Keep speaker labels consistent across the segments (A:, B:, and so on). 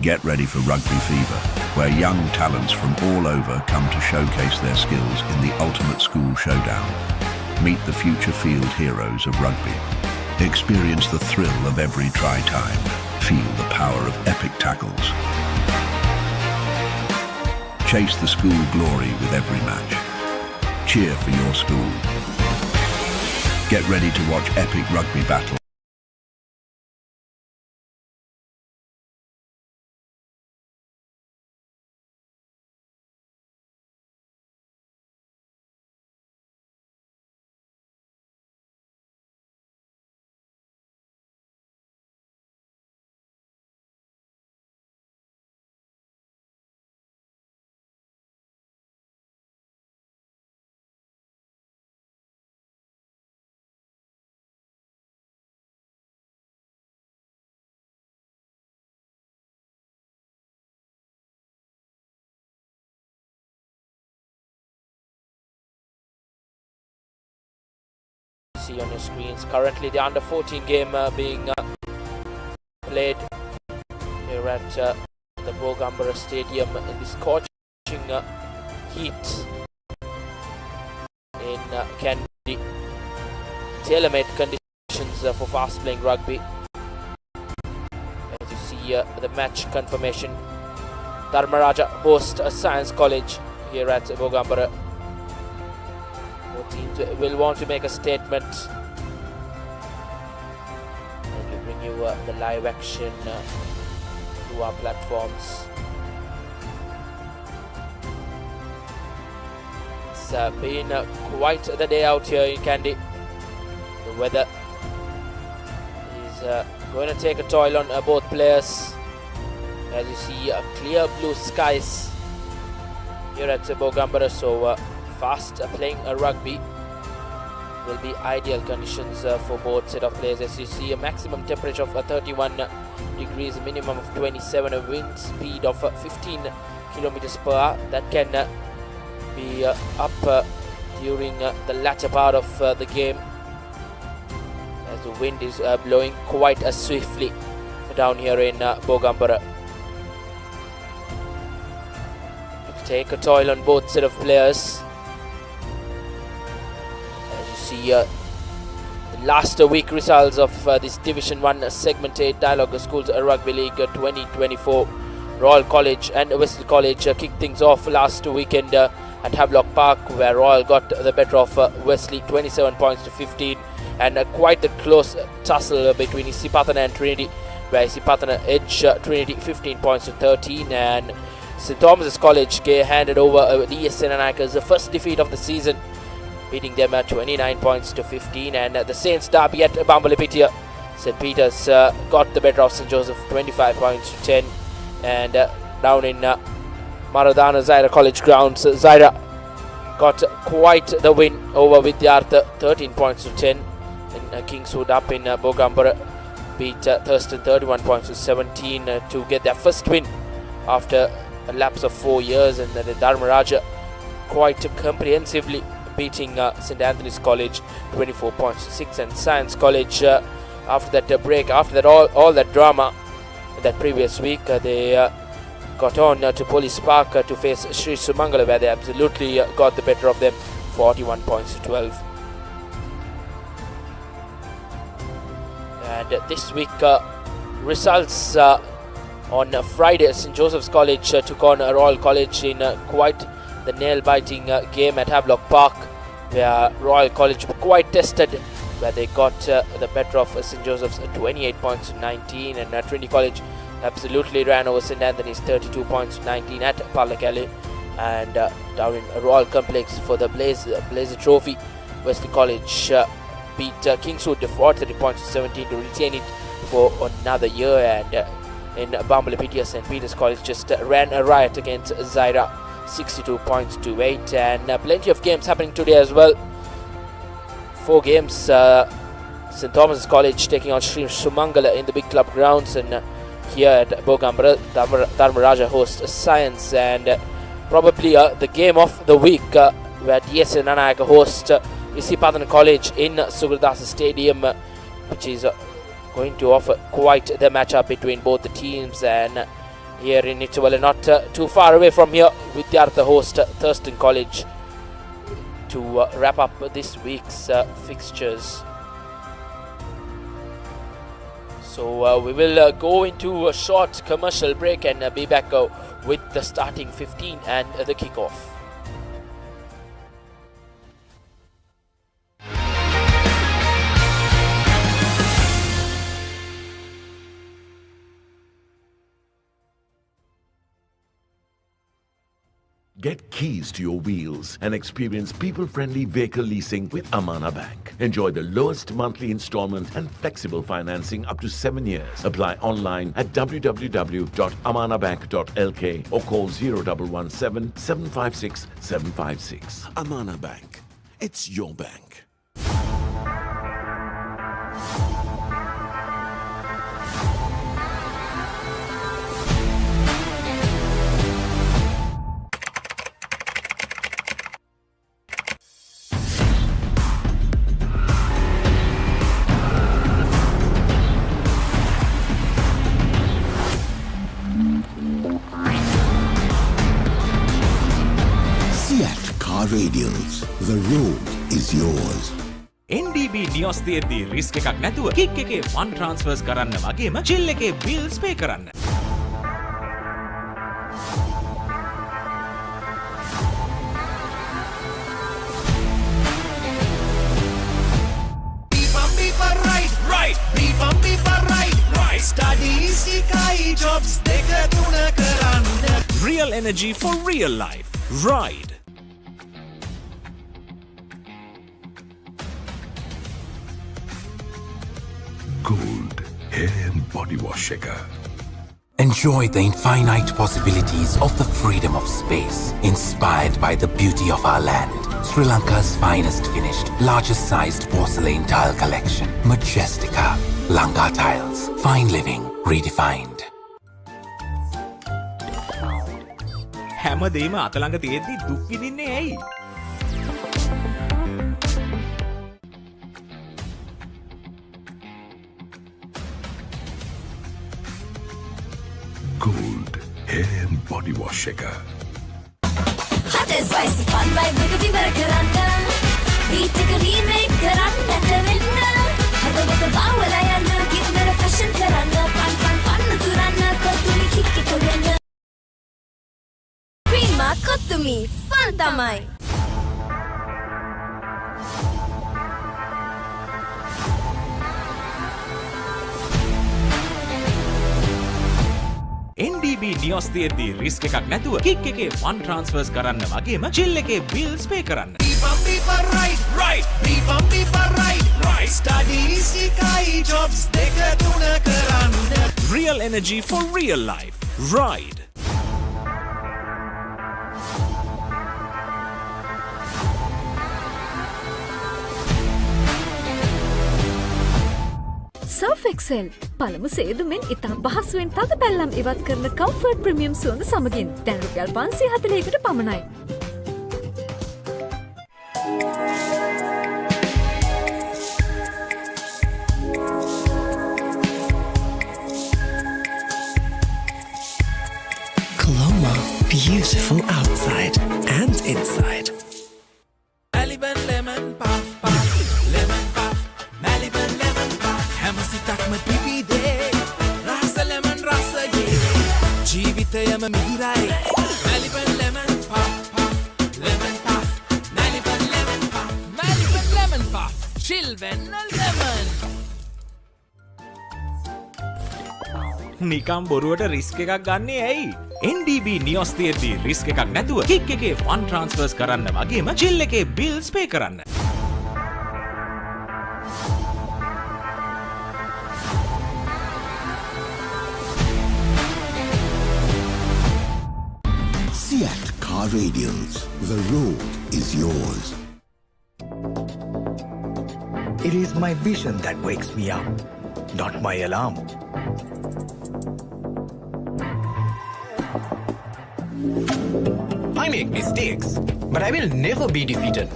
A: Get ready for Rugby Fever, where young talents from all over come to showcase their skills in the ultimate school showdown. Meet the future field heroes of rugby. Experience the thrill of every try time. Feel the power of epic tackles. Chase the school glory with every match. Cheer for your school. Get ready to watch epic rugby battles.
B: See on your screens currently the under 14 game being played here at the Bogambara Stadium in this scorching heat in Kandy. Tailor-made conditions for fast playing rugby. As you see the match confirmation, Dharmaraja host a science college here at Bogambara. Both teams will want to make a statement, and we'll bring you the live action to our platforms. It's been quite the day out here in Kandy. The weather is going to take a toll on both players. As you see, clear blue skies here at Bogambara, so fast playing rugby will be ideal conditions for both set of players. As you see, a maximum temperature of 31 degrees, a minimum of 27, a wind speed of 15 kilometers per hour. That can be up during the latter part of the game, as the wind is blowing quite swiftly down here in Bogambara. It will take a toll on both set of players. See the last week results of this Division 1 Segment 8 Dialog Schools Rugby League 2024. Royal College and Wesley College kicked things off last weekend at Havelock Park, where Royal got the better of Wesley 27 points to 15, and quite the close tussle between Isipatana and Trinity, where Isipatana edged Trinity 15 points to 13, and St. Thomas's College handed over the Senanaika's first defeat of the season, beating them at 29 points to 15. And the Saints derby at Bambalipitia, St. Peter's got the better of St. Joseph 25 points to 10. And down in Maradana Zaira College grounds, Zaira got quite the win over Vidyartha 13 points to 10. And Kingswood up in Bogambara beat Thurston 31 points to 17 to get their first win after a lapse of 4 years. And the Dharmaraja quite comprehensively beating St. Anthony's College 24 points to 6, and Science College after that break, after that all that drama that previous week, they got on to Police Park to face Sri Sumangala, where they absolutely got the better of them 41 points to 12. And this week results on Friday, St. Joseph's College took on Royal College in quite the nail-biting game at Havelock Park, where Royal College were quite tested, where they got the better of St. Joseph's 28 points to 19, and Trinity College absolutely ran over St. Anthony's 32 points to 19 at Pallakali. And down in Royal Complex for the Blazer Trophy, Wesley College beat Kingswood 40 points to 17 to retain it for another year. And in Bambalipitia, St. Peter's College just ran a riot against Zaira, 62 points to 8. And plenty of games happening today as well. 4 games. St. Thomas's College taking on Sri Sumangala in the big club grounds, and here at Bogambara, Dharmaraja hosts Science. And probably the game of the week, where DS Nanayaka host Isipatana College in Sugurdasa Stadium, which is going to offer quite the matchup between both the teams. And here in Itawala, not too far away from here. Vidyartha host Thurston College to wrap up this week's fixtures. So we will go into a short commercial break and be back with the starting 15 and the kickoff.
C: Get keys to your wheels and experience people-friendly vehicle leasing with Amana Bank. Enjoy the lowest monthly installment and flexible financing up to 7 years. Apply online at www.amanabank.lk or call 0117 756 756. Amana Bank. It's your bank.
D: Radials. The road is yours.
E: NDB නියොස් තියෙද්දී risk එකක් නැතුව kick එකේ fun ට්‍රාන්ස්ෆර්ස් කරන්න වගේම chill එකේ bills පේ කරන්න.
F: Studies ikai jobs deka tuna karanna.
E: Real energy for real life. Ride.
A: Gold hair and body wash shaker.
G: Enjoy the infinite possibilities of the freedom of space, inspired by the beauty of our land. Sri Lanka's finest finished, largest sized porcelain tile collection. Majestica. Lanka Tiles. Fine living redefined.
E: හැමදේම අතළඟ තියෙද්දී දුක් විඳින්නේ ඇයි?
A: Gold hair and body wash shaker.
H: Hot and spicy fun vibe with the karanna. Beat the remake karanna tavinna. Hada wada bawala yanna gitna fashion karanna. Fun turanna kottumi kikki korenna. Prima kottumi fun tamai.
E: NDB නියොස් තියෙද්දී risk එකක් නැතුව kick එකේ fun ට්‍රාන්ස්ෆර්ස් කරන්න වගේම chill එකේ bills පේ කරන්න.
F: Right. Studies ikai jobs deka tuna karanna.
E: Real energy for real life. Ride.
I: Surf Excel පළමු සේදුමෙන් ඉතා පහසුවෙන් තද පැල්ලම් ඉවත් කරන කම්ෆර්ට් ප්‍රීමියම් සුවඳ සමගින් දැන් රුපියල් 540කට පමණයි.
F: Coloma, beautiful outside and inside. Maliban lemon puff puff, lemon puff, Maliban lemon puff. Hamasitakma pipi de, rasa lemon rasa ye. Jeevithayama mihirai, Maliban lemon puff puff, lemon puff, Maliban lemon puff, Maliban lemon puff, children lemon.
E: නිකම් බොරුවට risk එකක් ගන්නේ ඇයි? NDB නියොස් තියෙද්දී risk එකක් නැතුව kick එකේ fun ට්‍රාන්ස්ෆර්ස් කරන්න වගේම චිල් එකේ බිල්ස් පේ කරන්න.
D: Seat Car Radials. The road is yours.
J: It is my vision that wakes me up, not my alarm. I make mistakes, but I will never be defeated.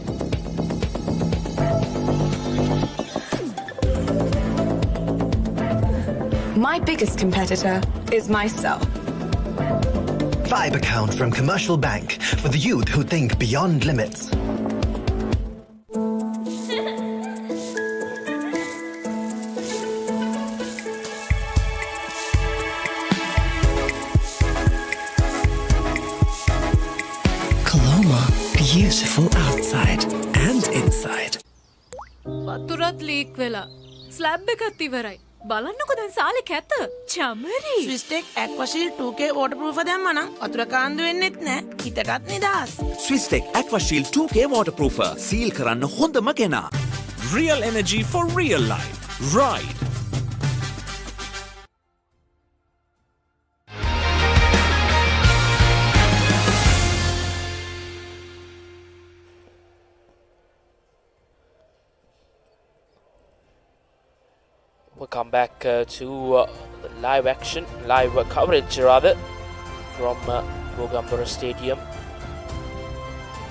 K: My biggest competitor is myself.
J: Vibe account from Commercial Bank for the youth who think beyond limits.
F: Coloma, beautiful outside and inside.
K: වතුරත් leak වෙලා slab එකත් ඉවරයි. බලන්නකො දැන් සාලේ කැත. Chamari.
L: ස්විස්ටෙක් ඇක්වාෂීල් 2K waterproof දැම්මනම් වතුර කාන්දු වෙන්නෙත් නෑ. හිතටත් නිදහස්.
M: ස්විස්ටෙක් ඇක්වාෂීල් 2K waterproofer සීල් කරන්න හොඳම කෙනා.
E: Real energy for real life. Ride.
B: We'll come back to the live action, live coverage rather, from Bogambara Stadium,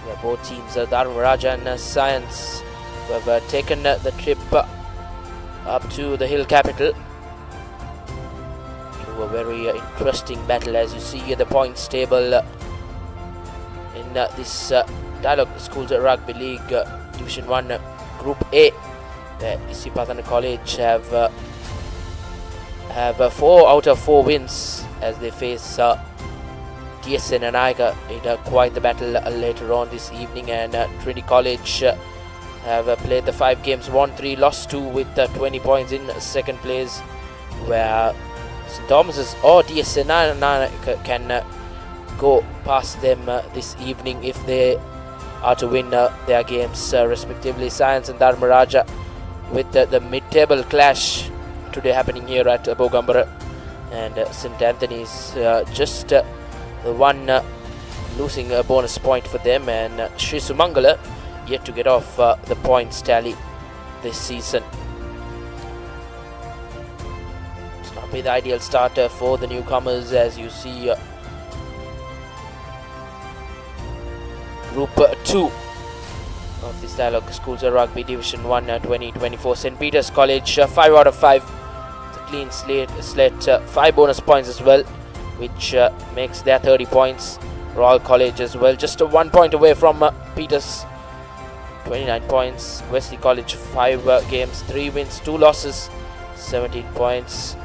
B: where both teams, Dharmaraja and Science, who have taken the trip up to the hill capital to a very interesting battle. As you see the points table in this Dialog Schools Rugby League Division 1 Group A, where Isipatana College have 4 out of 4 wins as they face TSN and Aiga in quite the battle later on this evening. And Trinity College have played the 5 games, won 3, lost 2 with 20 points in second place, where St. Thomas's or TSN and Aiga can go past them this evening if they are to win their games respectively. Science and Dharmaraja with the mid-table clash today happening here at Bogambara, and St. Anthony's just the one losing a bonus point for them, and Sri Sumangala yet to get off the points tally this season. It's not been the ideal starter for the newcomers, as you see. Group 2 of this Dialog Schools Rugby Division 1 2024. St. Peter's College 5 out of 5. It's a clean slate 5 bonus points as well, which makes their 30 points. Royal College as well, just 1 point away from Peters, 29 points. Wesley College 5 games, 3 wins, 2 losses, 17 points.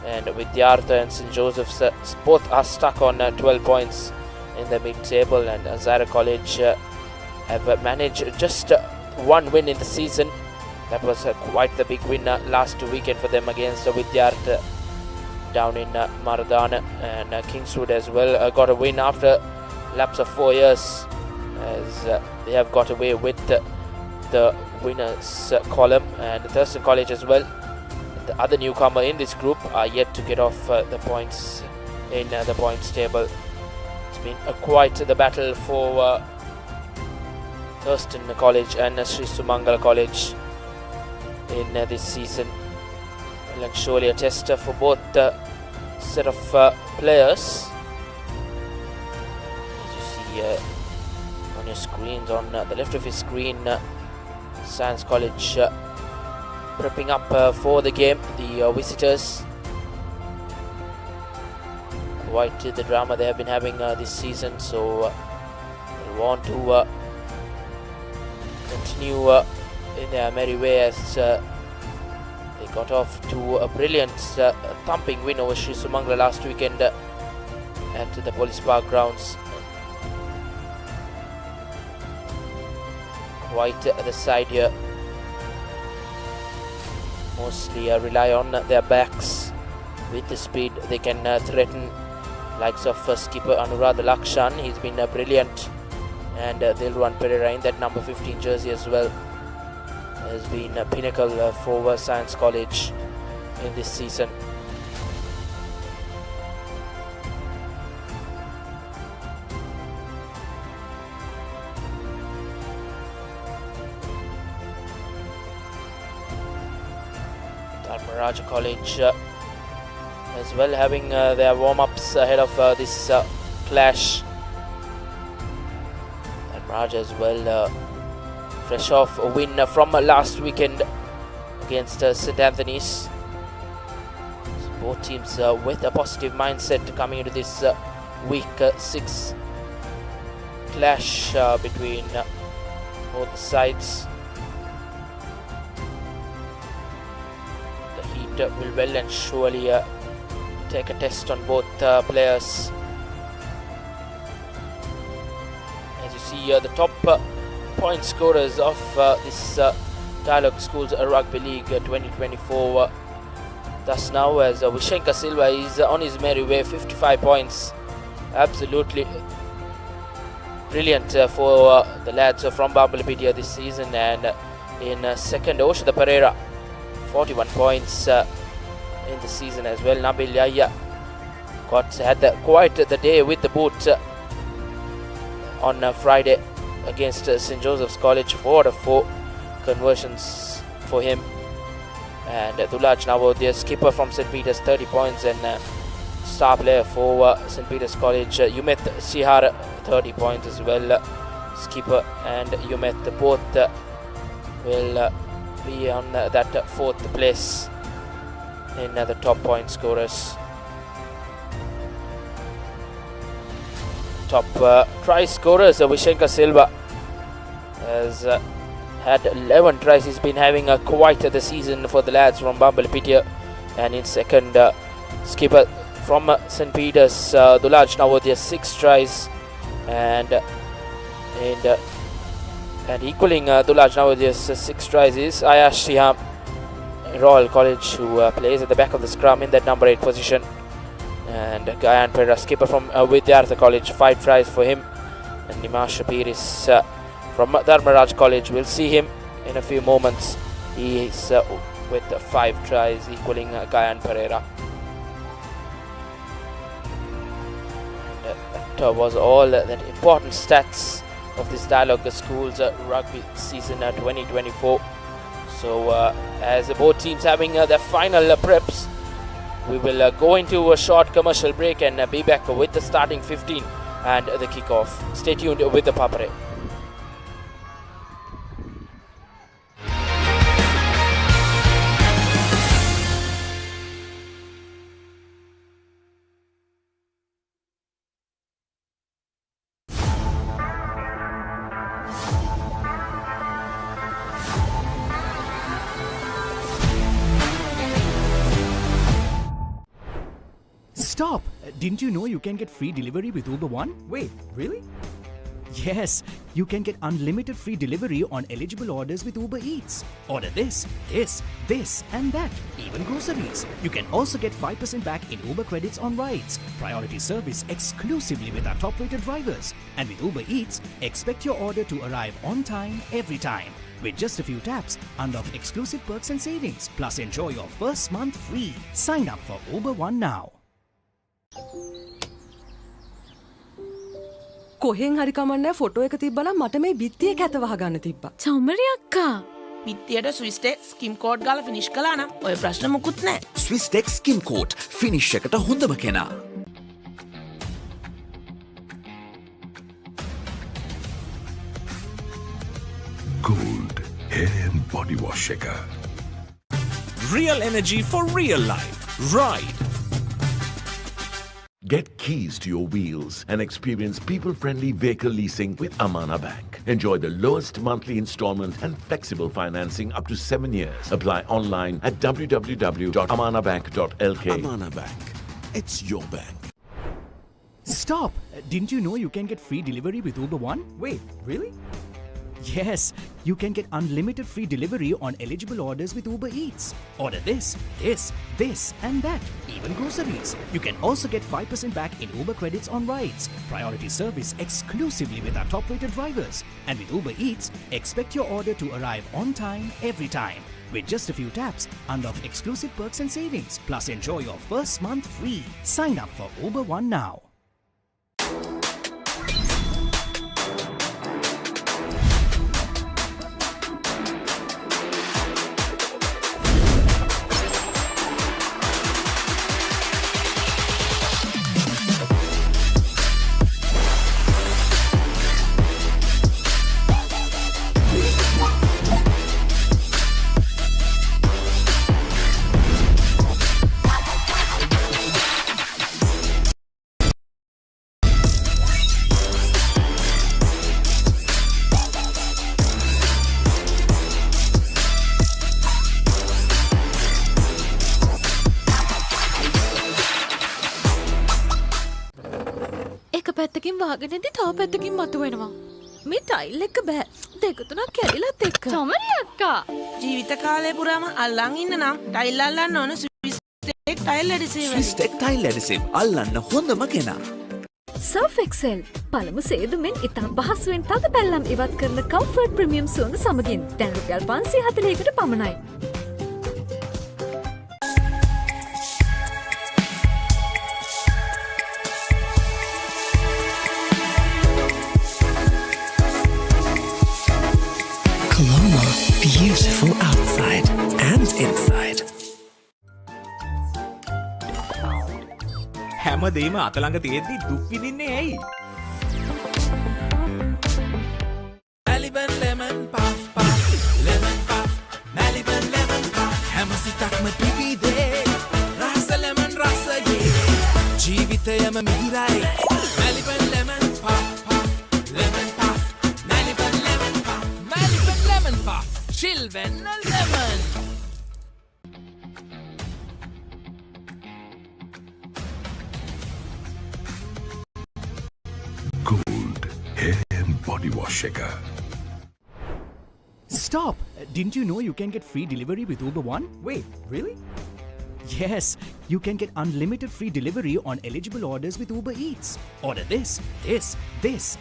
B: And Vidyartha and St. Joseph's both are stuck on 12 points in the mid-table, and Zaira College have managed just 1 win in the season. That was quite the big win last weekend for them against Vidyartha down in Maradana, and Kingswood as well got a win after lapse of 4 years, as they have got away with the winners column. And Thurston College as well, the other newcomer in this group, are yet to get off the points in the points table. It's been quite the battle for Thurston College and Sri Sumangala College in this season. Well, and surely a test for both set of players. As you see on your screens, on the left of your screen, Science College prepping up for the game, the visitors. Quite the drama they have been having this season, so they want to continue in their merry way, as they got off to a brilliant thumping win over Sri Sumangala last weekend at the Police Park grounds. Quite the side here, mostly rely on their backs. With the speed they can threaten likes of skipper Anuradha Lakshan. He's been brilliant, and Dilruwan Pereira in that number 15 jersey as well has been a pinnacle for Science College in this season. Dharmaraja College as well having their warm-ups ahead of this clash. Dharmaraja as well fresh off a win from last weekend against St. Anthony's. So both teams with a positive mindset coming into this week 6 clash between both sides. The heat will well and surely take a test on both players. As you see the top point scorers of this Dialog Schools Rugby League 2024 thus now, as Vishenka Silva is on his merry way, 55 points. Absolutely brilliant for the lads from Bogambara this season. And in second, Oshada Pereira, 41 points in the season as well. Nabil Yahya had quite the day with the boot on Friday against St. Joseph's College. 4 out of 4 conversions for him. And Dulaj Navodya, skipper from St. Peter's, 30 points, and star player for St. Peter's College, Yumet Sihar, 30 points as well. Skipper and Yumet both will be on that 4th place in the top point scorers. Top try scorers, Vishenka Silva has had 11 tries. He's been having quite the season for the lads from Bogambara. And in second, skipper from St. Peter's, Dulaj Navodya, 6 tries, and equaling Dulaj Navodya's 6 tries is Ayash Siham, Royal College, who plays at the back of the scrum in that number 8 position. And Gayan Pereira, skipper from Vidyartha College, 5 tries for him. And Nimash Piris from Dharmaraja College, we'll see him in a few moments. He is with 5 tries, equaling Gayan Pereira. And that was all the important stats of this Dialog Schools Rugby season 2024. So as both teams having their final preps, we will go into a short commercial break and be back with the starting 15 and the kickoff. Stay tuned with the Papare.
N: Stop! Didn't you know you can get free delivery with Uber One?
J: Wait, really?
N: Yes, you can get unlimited free delivery on eligible orders with Uber Eats. Order this, and that, even groceries. You can also get 5% back in Uber credits on rides. Priority service exclusively with our top-rated drivers. And with Uber Eats, expect your order to arrive on time, every time. With just a few taps, unlock exclusive perks and savings. Plus enjoy your first month free. Sign up for Uber One now.
O: කොහෙන් හරි කමන්නේ photo එක තිබ්බනම් මට මේ බිත්තියේ කැත වහගන්න තිබ්බා.
L: චෞමරි අක්කා. බිත්තියට ස්විස් ටෙක් ස්කිම් කෝඩ් ගාලා ෆිනිෂ් කළා නම් ඔය ප්‍රශ්න මුකුත් නැහැ.
M: ස්විස් ටෙක් ස්කිම් කෝඩ් ෆිනිෂ් එකට හොඳම කෙනා.
P: Gold hair and body wash එක.
E: Real energy for real life. Ride.
C: Get keys to your wheels and experience people-friendly vehicle leasing with Amana Bank. Enjoy the lowest monthly installment and flexible financing up to 7 years. Apply online at www.amanabank.lk.
D: Amana Bank. It's your bank.
N: Stop! Didn't you know you can get free delivery with Uber One?
J: Wait, really?
N: Yes, you can get unlimited free delivery on eligible orders with Uber Eats. Order this, and that, even groceries. You can also get 5% back in Uber credits on rides. Priority service exclusively with our top-rated drivers. And with Uber Eats, expect your order to arrive on time, every time. With just a few taps, unlock exclusive perks and savings. Plus enjoy your first month free. Sign up for Uber One now.
K: පැත්තකින් වාගෙනදී තව පැත්තකින් මතුවෙනවා. මේ tile එක බෑ. දෙක තුනක් කැඩිලත් එක්ක.
L: චොමරි අක්කා. ජීවිත කාලය පුරාම අල්ලන් ඉන්න නම් ටයිල් අල්ලන්න ඕන Swiss tile adhesive.
M: Swiss tile adhesive අල්ලන්න හොඳම කෙනා.
I: සර්ෆ් එක්සෙල් පළමු සේදුමෙන් ඉතා පහසුවෙන් තද පැල්ලම් ඉවත් කරන කම්ෆර්ට් ප්‍රීමියම් සුවඳ සමගින් දැන් රුපියල් 540කට පමණයි.
F: Coloma, beautiful outside and inside.
E: හැමදේම අතළඟ තියෙද්දි දුක් විඳින්නේ ඇයි?
F: Maliban lemon puff puff, lemon puff, Maliban lemon puff. හැමසිතක්ම පිපිදේ, රස lemon රසයේ. ජීවිතයම මිහිරයි. Maliban lemon puff puff, lemon puff, Maliban lemon puff, Maliban lemon puff. Chill when lemon.
P: Gold hair and body wash shaker.
N: Stop! Didn't you know you can get free delivery with Uber One?
Q: Wait, really?
N: Yes, you can get unlimited free delivery on eligible orders with Uber Eats. Order this,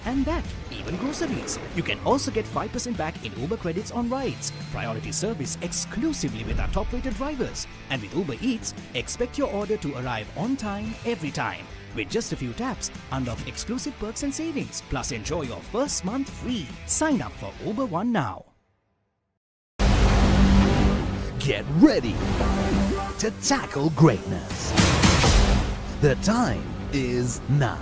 N: and that, even groceries. You can also get 5% back in Uber credits on rides. Priority service exclusively with our top-rated drivers. And with Uber Eats, expect your order to arrive on time, every time. With just a few taps, unlock exclusive perks and savings. Plus, enjoy your first month free. Sign up for Uber One now.
R: Get ready to tackle greatness. The time is now.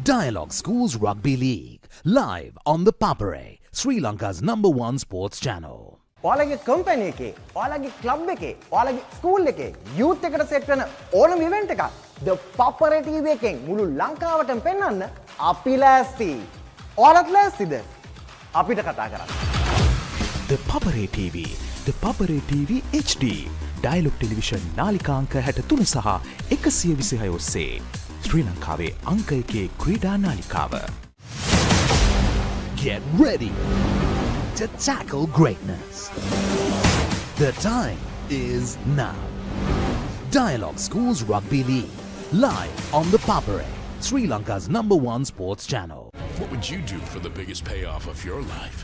R: Dialog Schools Rugby League, live on the Papare, Sri Lanka's #1 sports channel.
S: ඔයාලගේ company එකේ, ඔයාලගේ club එකේ, ඔයාලගේ school එකේ youth එකට set වෙන ඕනම event එකක් ද Papare TV එකෙන් මුළු ලංකාවටම පෙන්වන්න අපි ලෑස්ති. ඔයාලත් ලෑස්තිද? අපිට කතා කරන්න.
T: The Papare TV, The Papare TV HD, Dialog television නාලිකාංක 63 සහ 126 ඔස්සේ ශ්‍රී ලංකාවේ අංක 1 ක්‍රීඩා නාලිකාව.
R: Get ready to tackle greatness. The time is now. Dialog Schools Rugby League, live on the Papare, Sri Lanka's #1 sports channel.
P: What would you do for the biggest payoff of your life?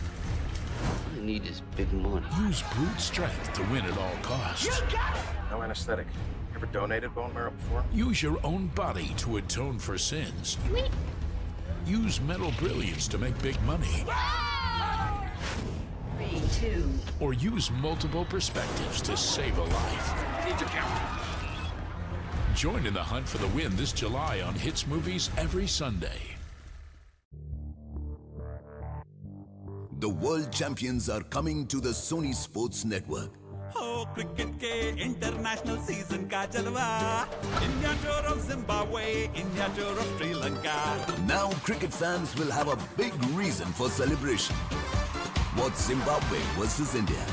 U: All you need is big money.
P: Use brute strength to win at all costs.
V: You got it! No anesthetic. Ever donated bone marrow before?
P: Use your own body to atone for sins. Use mental brilliance to make big money.
U: 3, 2.
P: Or use multiple perspectives to save a life.
V: Need to count.
P: Join in the hunt for the win this July on Hits Movies every Sunday.
D: The world champions are coming to the Sony Sports Network.
W: Oh, cricket ke international season ka jalwa. India tour of Zimbabwe, India tour of Sri Lanka.
D: Now cricket fans will have a big reason for celebration. What's Zimbabwe versus India?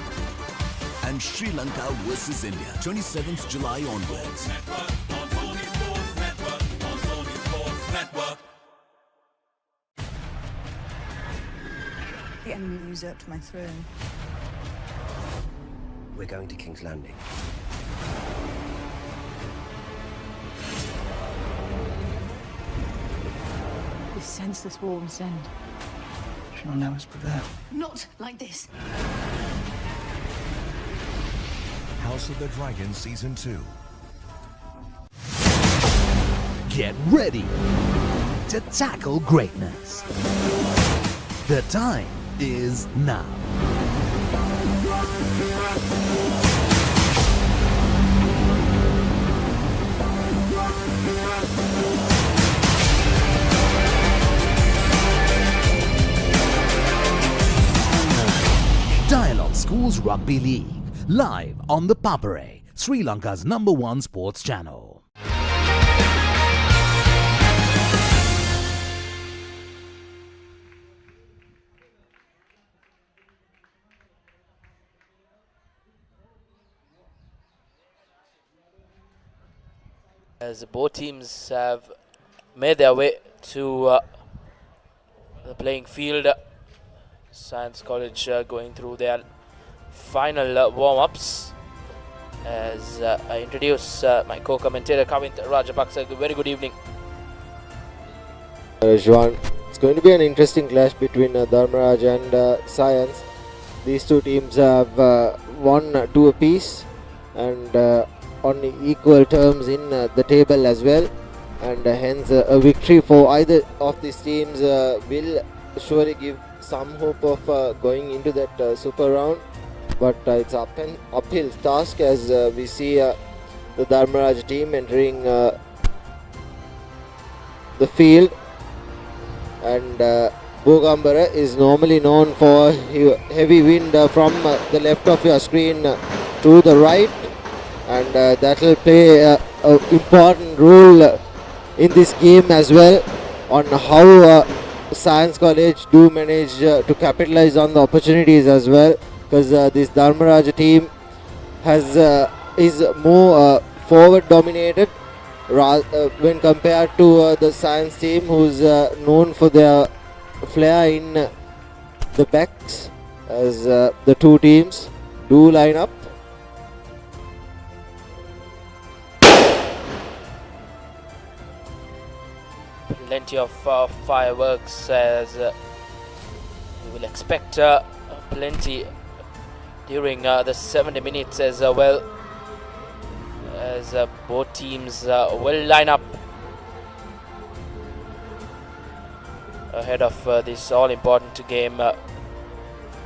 D: And Sri Lanka versus India, 27th July onwards.
W: Network, on Sony Sports Network, on Sony Sports Network.
X: The enemy usurped my throne.
U: We're going to King's Landing.
X: This senseless war will send.
U: Shall now us prevail.
X: Not like this.
Y: House of the Dragon Season 2.
R: Get ready to tackle greatness. The time is now. Dialog Schools Rugby League, live on the Papare, Sri Lanka's #1 sports channel.
A: As both teams have made their way to the playing field. Science College going through their final warm-ups. As I introduce my co-commentator Kavint Rajapaksa. Very good evening.
B: Rajwan, it's going to be an interesting clash between Dharmaraja and Science. These two teams have won 2 apiece and on equal terms in the table as well, and hence a victory for either of these teams will surely give some hope of going into that super round. But it's uphill task as we see the Dharmaraja team entering the field, and Bogambara is normally known for heavy wind from the left of your screen to the right, and that will play an important role in this game as well on how Science College do manage to capitalize on the opportunities as well, because this Dharmaraja team is more forward dominated when compared to the Science team, who's known for their flair in the backs, as the two teams do line up.
A: Plenty of fireworks, as we will expect plenty during the 70 minutes as well, as both teams will line up ahead of this all-important game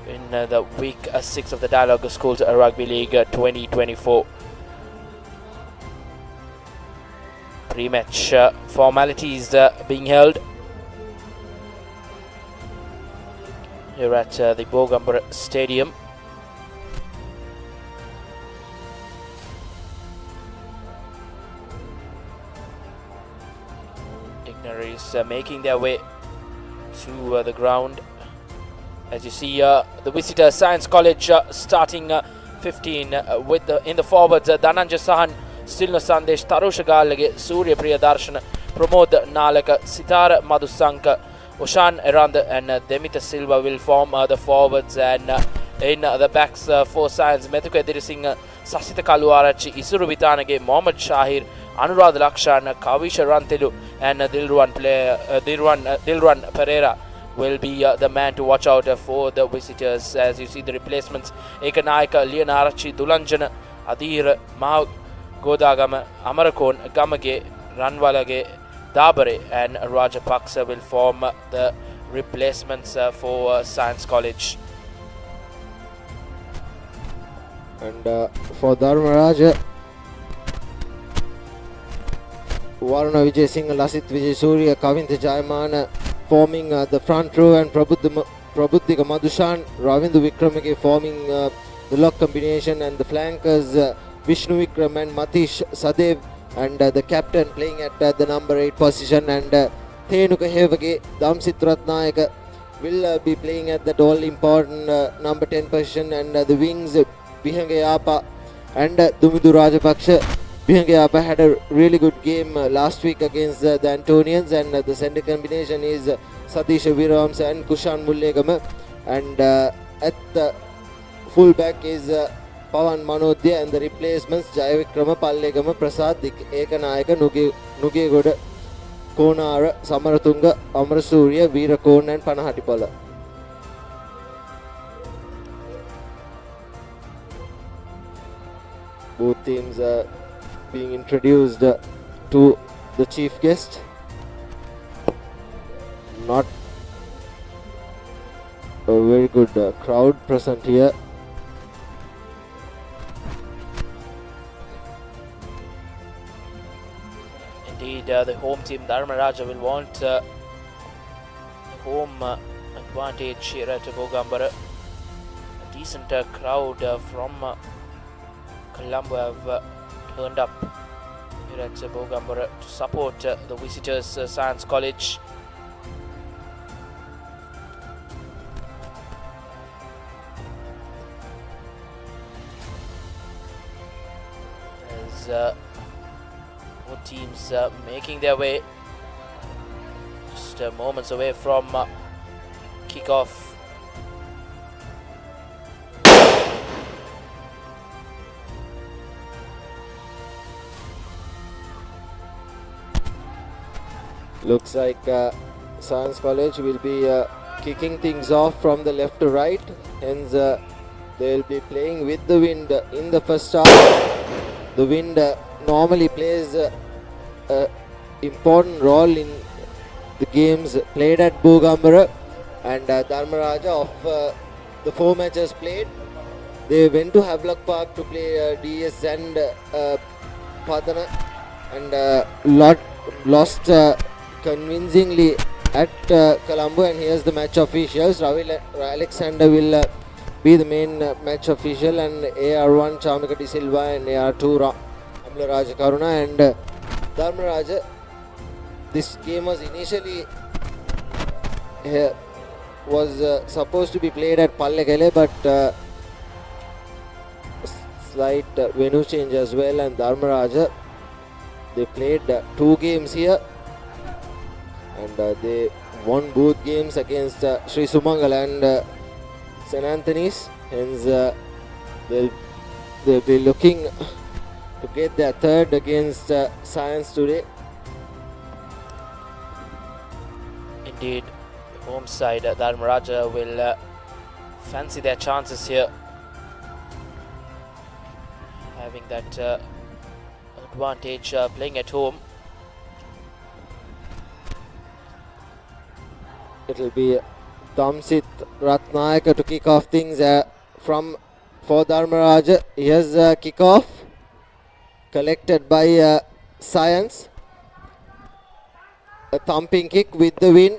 A: in the week 6 of the Dialog Schools Rugby League 2024. Pre-match formalities being held here at the Bogambara Stadium. Dignitaries making their way to the ground. As you see, the visitor Science College starting 15 with in the forwards Dhananja Sahan, Stilna Sandesh, Tarusha Galage, Surya Priyadarshan, Pramod Nalaka, Sitara Madhusanka, Oshan Eranda and Demita Silva will form the forwards, and in the backs for Science, Methuka Edirising, Sasita Kaluarachi, Isuru Vitanage, Mohammad Shahir, Anurad Lakshan, Kavisha Rantelu and Dilruan Pereira will be the man to watch out for the visitors. As you see the replacements, Ekanaika, Leonarachi, Dulanjana, Adir, Maha Godagama, Amarakon, Gamage, Ranwalage, Dabare and Rajapaksa will form the replacements for Science College.
B: And for Dharmaraja, Varuna Vijay Singh, Lasit Vijay Surya, Kavintha Jayamana forming the front row, and Prabhuddika Madhushan, Ravindu Vikramage forming the lock combination, and the flankers Vishnu Vikram and Matish Sadev, and the captain playing at the number 8 position, and Thenuka Hevage, Damsit Ratnayaka will be playing at that all important number 10 position, and the wings Bihangayapa and Dumidu Rajapaksha. Bihangayapa had a really good game last week against the Antonians, and the center combination is Satish Virams and Kushan Mullegama, and at the full back is Pawan Manodya, and the replacements Jayavikrama, Pallegama, Prasad, Ekanayaka, Nugegoda, Konara, Samaratunga, Amarasurya, Veerakon and Panahatipala. Both teams are being introduced to the chief guest. Not a very good crowd present here.
A: Indeed, the home team Dharmaraja will want the home advantage here at Bogambara. A decent crowd from Colombo have turned up here at Bogambara to support the visitors Science College. As Both teams making their way. Just moments away from kickoff.
B: Looks like Science College will be kicking things off from the left to right. Hence, they'll be playing with the wind in the first half. The wind normally plays an important role in the games played at Bogambara, and Dharmaraja, of the 4 matches played, they went to Havelock Park to play DS and Padana, and lost convincingly at Colombo. And here's the match officials. Ravi Alexander will be the main match official, and AR1 Chamika De Silva and AR2 Amla Raja Karuna. And Dharmaraja, this game was initially was supposed to be played at Pallekele, but slight venue change as well, and Dharmaraja, they played 2 games here, and they won both games against Sri Sumangal and St. Anthony's. Hence, they'll be looking to get their third against Science today.
A: Indeed, home side Dharmaraja will fancy their chances here, having that advantage playing at home.
B: It will be Damsit Ratnayaka to kick off things for Dharmaraja. Here's a kick-off collected by Science. A thumping kick with the wind,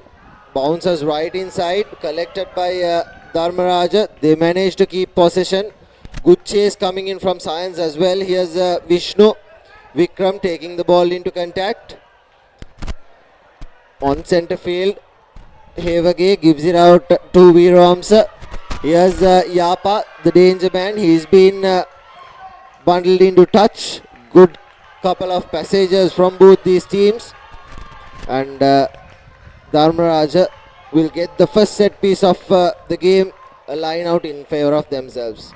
B: bounces right inside, collected by Dharmaraja. They managed to keep possession. Good chase coming in from Science as well. Here's Vishnu Vikram taking the ball into contact. On centre field, Hevage gives it out to Veeramsa. Here's Yapa, the danger man. He's been bundled into touch. Good couple of passages from both these teams. And Dharmaraja will get the first set piece of the game, a line out in favour of themselves.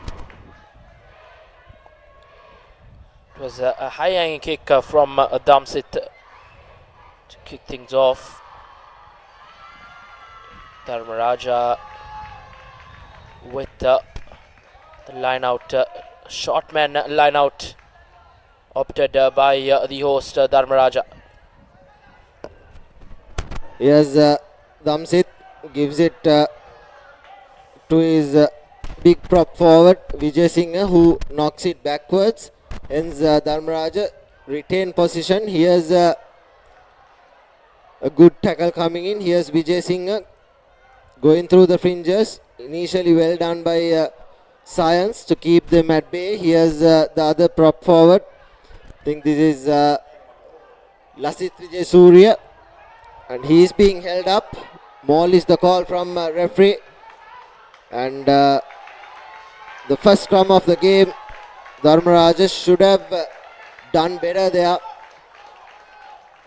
A: It was a high hanging kick from Damsit to kick things off. Dharmaraja with the line out, short man line out, opted by the host Dharmaraja.
B: Yes, Damsit gives it to his big prop forward Vijay Singh, who knocks it backwards. Hence Dharmaraja retain position. Here's a good tackle coming in. Here's Vijay Singh going through the fringes. Initially well done by Science to keep them at bay. Here's the other prop forward. I think this is Lasit Vijay Surya, and he is being held up. Maul is the call from referee, and the first scrum of the game, Dharmaraja should have done better there.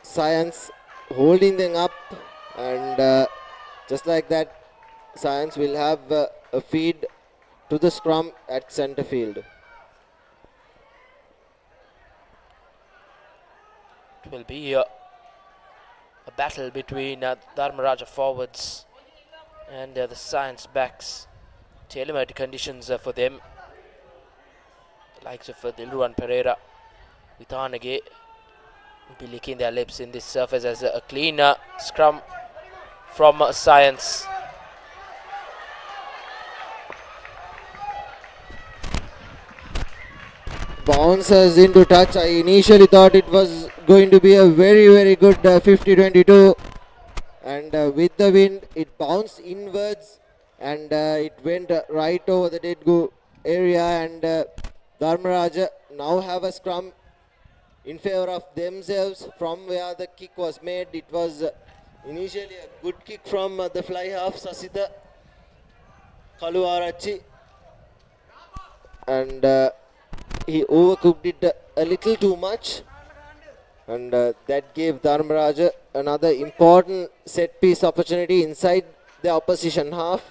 B: Science holding them up, and just like that, Science will have a feed to the scrum at centre field.
A: It will be a battle between Dharmaraja forwards and the Science backs. Tailor-made conditions for them. The likes of Dilruwan Pereira, Vithanage will be licking their lips in this surface as a clean scrum from Science.
B: Bounces into touch. I initially thought it was going to be a very, very good 50-22, and with the wind it bounced inwards, and it went right over the dead go area, and Dharmaraja now have a scrum in favor of themselves from where the kick was made. It was initially a good kick from the fly half Sasitha Kaluarachi, and he overcooked it a little too much. And that gave Dharmaraja another important set piece opportunity inside the opposition half.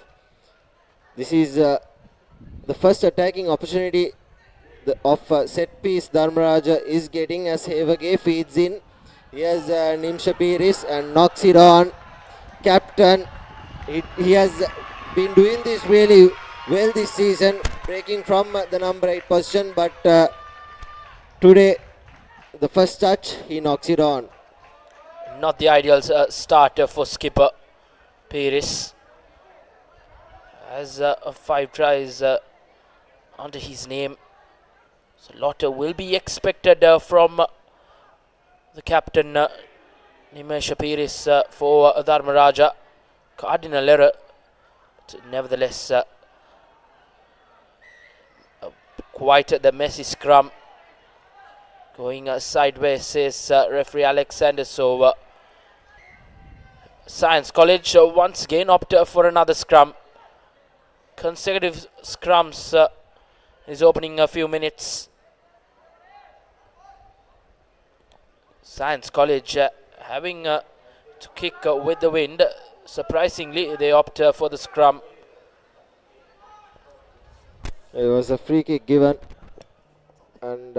B: This is the first attacking opportunity of set piece Dharmaraja is getting as Hevage feeds in. Here's Nimsha Piris and knocks it on. Captain, he has been doing this really well this season, breaking from the number 8 position, but today the first touch he knocks it on.
A: Not the ideal start for skipper Piris. Has 5 tries under his name. So a lot will be expected from the captain Nimesha Piris for Dharmaraja. Cardinal error. But nevertheless, quite the messy scrum. Going sideways says referee Alexander. So Science College once again opt for another scrum. Consecutive scrums is opening a few minutes. Science College having to kick with the wind. Surprisingly, they opt for the scrum.
B: It was a free kick given, and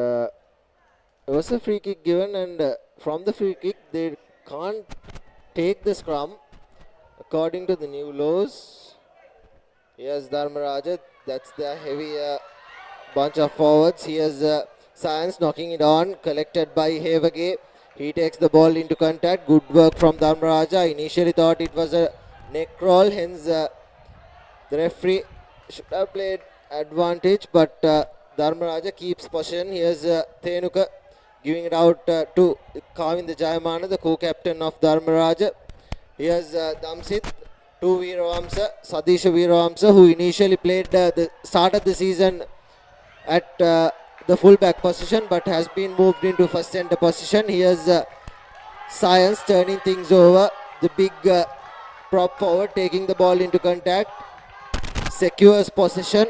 B: from the free kick they can't take the scrum according to the new laws. Here's Dharmaraja, that's the heavy bunch of forwards. Here's Science knocking it on, collected by Hevage. He takes the ball into contact. Good work from Dharmaraja. Initially thought it was a neck roll, hence the referee should have played advantage, but Dharmaraja keeps possession. Here's Thenuka giving it out to Kavinda Jayamana, the co-captain of Dharmaraja. Here's Damsit to Veeravamsa, Sadisha Veeravamsa, who initially played the start of the season at the full-back position but has been moved into first centre position. Here's Science turning things over. The big prop forward taking the ball into contact. Secures possession.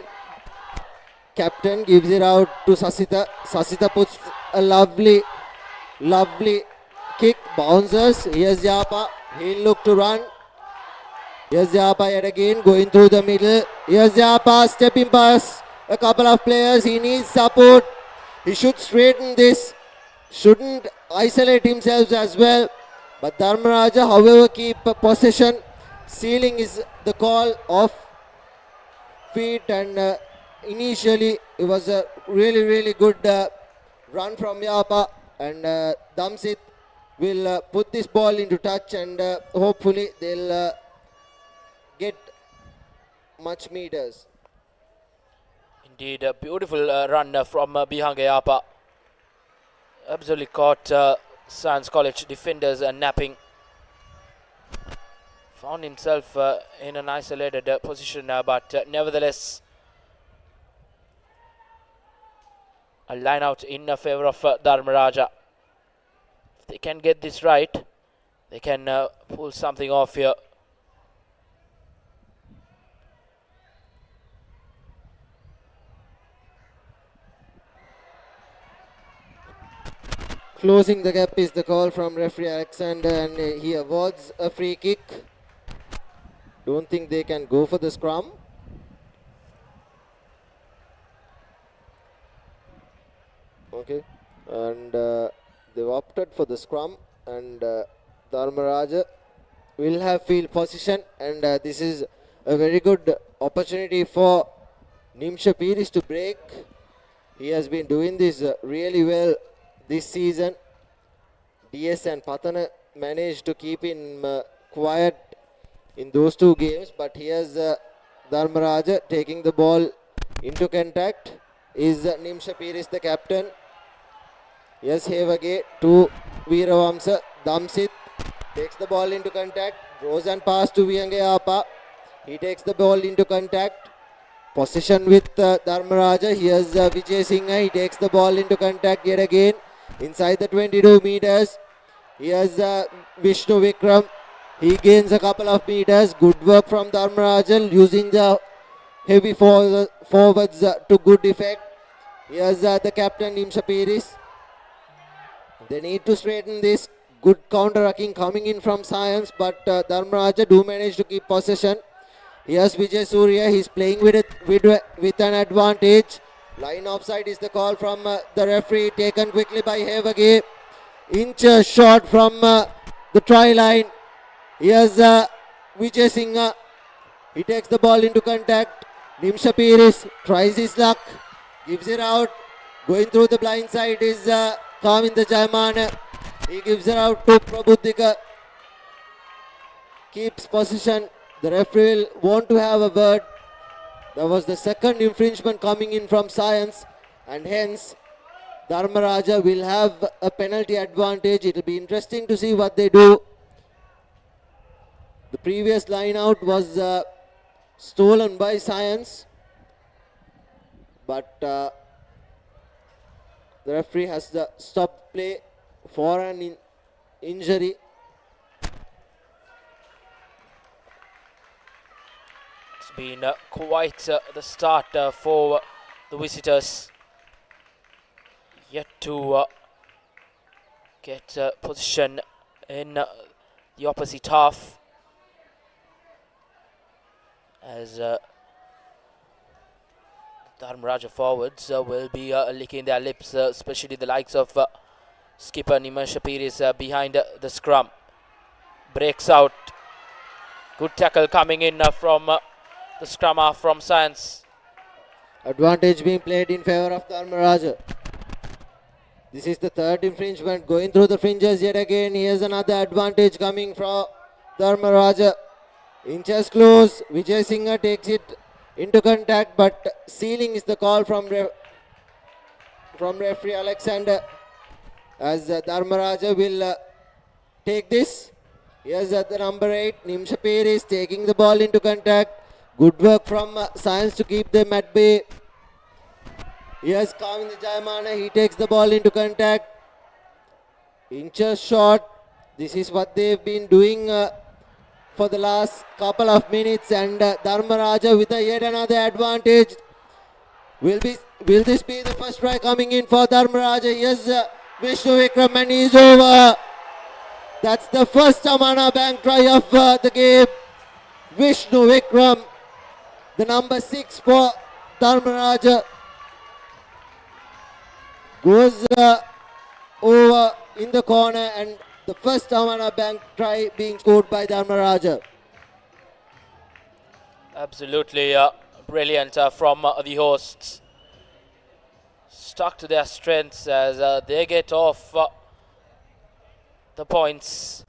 B: Captain gives it out to Sasita. Sasita puts a lovely kick. Bounces. Here's Japa. He'll look to run. Here's Japa yet again going through the middle. Here's Japa stepping past a couple of players. He needs support. He should straighten this. Shouldn't isolate himself as well. But Dharmaraja, however, keep possession. Sealing is the call of feet, and initially it was a really good run from Yapa, and Damsit will put this ball into touch, and hopefully they'll get much meters.
A: Indeed, a beautiful run from Bihanga Yapa. Absolutely caught Science College defenders napping. Found himself in an isolated position, but nevertheless a line out in favor of Dharmaraja. If they can get this right, they can pull something off here.
B: Closing the gap is the call from referee Alexander, and he awards a free kick. Don't think they can go for the scrum. Okay, and they've opted for the scrum, and Dharmaraja will have field position, and this is a very good opportunity for Nimsha Piris to break. He has been doing this really well this season. DS and Patana managed to keep him quiet in those two games, but here's Dharmaraja taking the ball into contact. Is Nimsha Piris the captain? Yes, Hevage to Veeravamsa. Damsit takes the ball into contact, draws and pass to Viyangayapa. He takes the ball into contact. Possession with Dharmaraja. Here's Vijay Singha. He takes the ball into contact yet again. Inside the 22 meters. Here's Vishnu Vikram. He gains a couple of meters. Good work from Dharmaraja using the heavy forwards to good effect. Here's the captain Nimsha Piris. They need to straighten this. Good counter-attacking coming in from Science, but Dharmaraja do manage to keep possession. Here's Vijay Surya. He's playing with an advantage. Line offside is the call from the referee. Taken quickly by Hevage. Inch shot from the try line. Here's Vijay Singh. He takes the ball into contact. Nimsha Piris tries his luck. Gives it out. Going through the blind side is Kavinda Jayamana. He gives it out to Prabuddhika. Keeps possession. The referee will want to have a word. That was the second infringement coming in from Science, and hence Dharmaraja will have a penalty advantage. It will be interesting to see what they do. The previous line out was stolen by Science, but the referee has the stop play for an injury.
A: It's been quite the start for the visitors. Yet to get position in the opposite half, as Dharmaraja forwards will be licking their lips, especially the likes of skipper Nimsha Piris behind the scrum. Breaks out. Good tackle coming in from the scrum half from Science.
B: Advantage being played in favor of Dharmaraja. This is the third infringement going through the fringes yet again. Here's another advantage coming from Dharmaraja. Inches close. Vijay Singh takes it into contact, but sealing is the call from referee Alexander, as Dharmaraja will take this. Here's the number 8, Nimsha Piris taking the ball into contact. Good work from Science to keep them at bay. Here's Kavinda Jayamana. He takes the ball into contact. Inches shot. This is what they've been doing for the last couple of minutes, and Dharmaraja with yet another advantage. Will this be the first try coming in for Dharmaraja? Yes, Vishnu Vikram, and he's over. That's the first Amana Bank try of the game. Vishnu Vikram, the number 6 for Dharmaraja, goes over in the corner, and the first Amana Bank try being scored by Dharmaraja.
A: Absolutely brilliant from the hosts. Stuck to their strengths as they get off the points.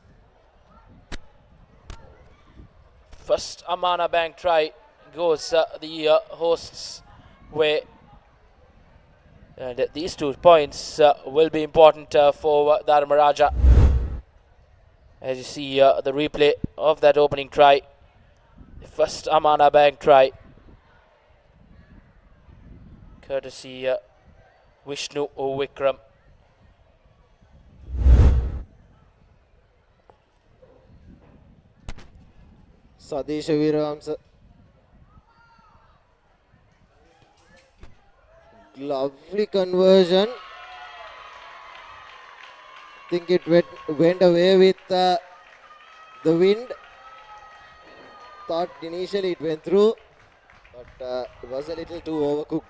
A: First Amana Bank try goes the hosts' way. And these 2 points will be important for Dharmaraja. As you see the replay of that opening try. The first Amana Bank try. Courtesy Vishnu Vikram.
B: Sadisha Viramsa. Lovely conversion. I think it went away with the wind. Thought initially it went through, but it was a little too overcooked.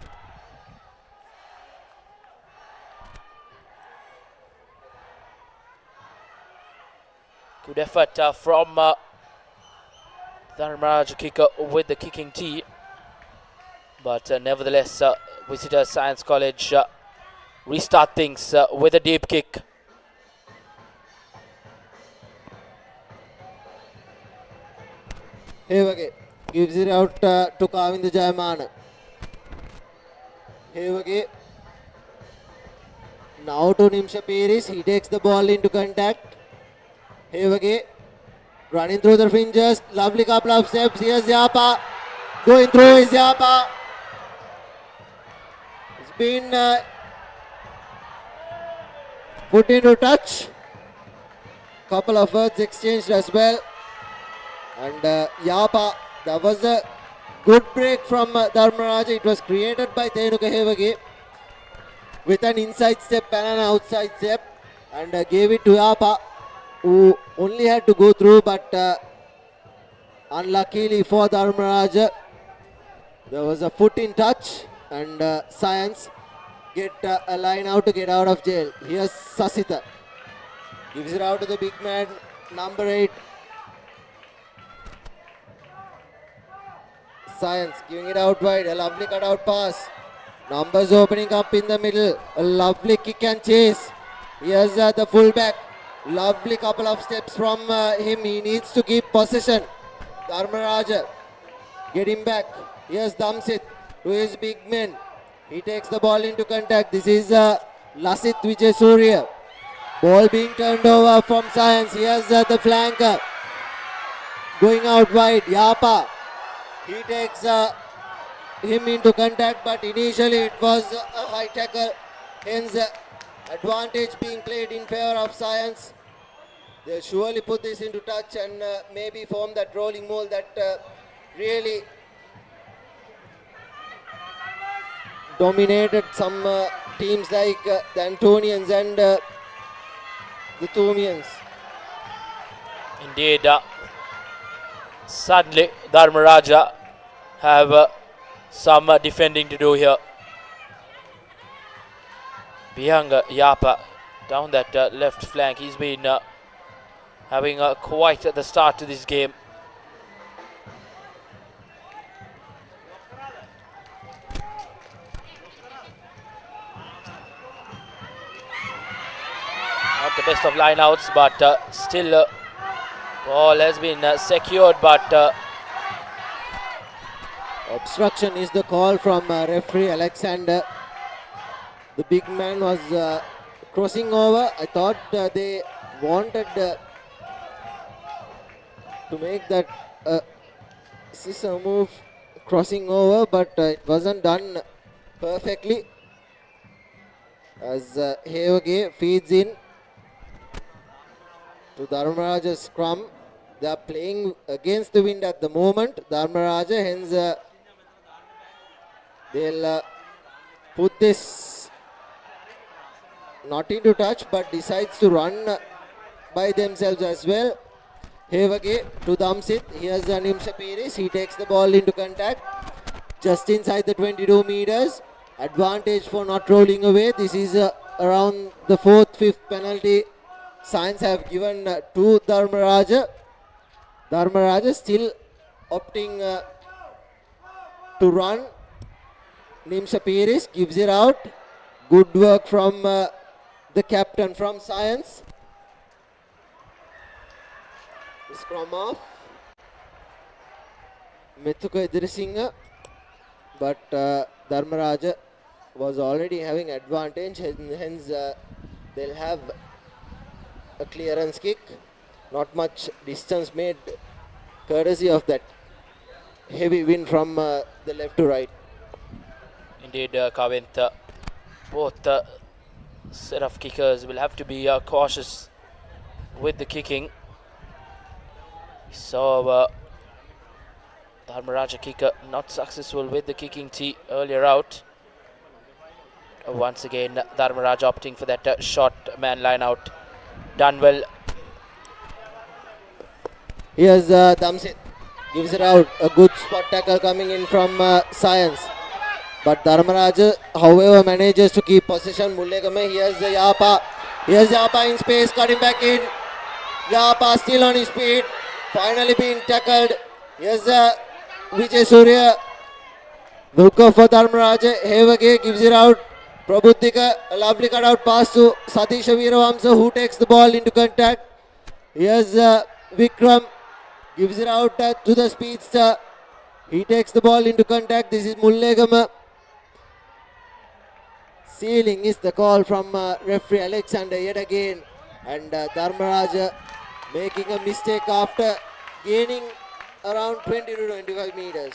A: Good effort from Dharmaraja kicker with the kicking tee. But nevertheless, Visitors Science College restart things with a deep kick.
B: Hevage gives it out to Kavinda Jayamana. Hevage now to Nimsha Piris. He takes the ball into contact. Hevage running through the fringes. Lovely couple of steps. Here's Yapa. Going through is Yapa. It's been put into touch. Couple of words exchanged as well. And Yapa, that was a good break from Dharmaraja. It was created by Thenuka Hevage with an inside step and an outside step. and gave it to Yapa, who only had to go through, but unluckily for Dharmaraja, there was a foot in touch, and Science get a line out to get out of jail. Here's Sasita. Gives it out to the big man, number 8. Science giving it out wide, a lovely cutout pass. Numbers opening up in the middle, a lovely kick and chase. Here's the fullback, lovely couple of steps from him. He needs to keep possession. Dharmaraja, get him back. Here's Damsit to his big men. He takes the ball into contact. This is Lasit Vijaysurya. Ball being turned over from Science. Here's the flanker going out wide. Yapa. He takes him into contact, but initially it was a high tackle. Hence, advantage being played in favor of Science. They'll surely put this into touch and maybe form that rolling mold that really dominated some teams like the Antonians and the Thumians.
A: Indeed, suddenly Dharmaraja have some defending to do here. Bihanga Yapa down that left flank. He's been having quite the start to this game. Not the best of lineouts, but still ball has been secured, but
B: obstruction is the call from referee Alexander. The big man was crossing over. I thought they wanted to make that scissor move crossing over, but it wasn't done perfectly. As Hevage feeds in to Dharmaraja's scrum. They are playing against the wind at the moment. Dharmaraja, hence they'll put this not into touch, but decides to run by themselves as well. Hevage to Damsit. Here's Nimsha Piris. He takes the ball into contact just inside the 22 meters. Advantage for not rolling away. This is around the 4th, 5th penalty Science have given to Dharmaraja. Dharmaraja still opting to run. Nimsha Piris gives it out. Good work from the captain from Science. Scrum off. Methuka Idrisingha. But Dharmaraja was already having advantage, hence they'll have a clearance kick. Not much distance made courtesy of that heavy wind from the left to right.
A: Indeed, Kavint, both set of kickers will have to be cautious with the kicking. We saw Dharmaraja kicker not successful with the kicking tee earlier out. Once again, Dharmaraja opting for that short man line out. Done well.
B: Here's Damsit. Gives it out. A good spot tackle coming in from Science. But Dharmaraja, however, manages to keep possession. Mullegame. Here's Yapa. Here's Yapa in space. Cutting back in. Yapa still on his feet. Finally being tackled. Here's Vijay Surya. The hooker for Dharmaraja. Hevage gives it out. Prabhuddhika, a lovely cutout pass to Satisha Veeravamsa, who takes the ball into contact. Here's Vikram. Gives it out to the speedster. He takes the ball into contact. This is Mullegama. Sealing is the call from referee Alexander yet again. And Dharmaraja making a mistake after gaining around 20 to 25 meters.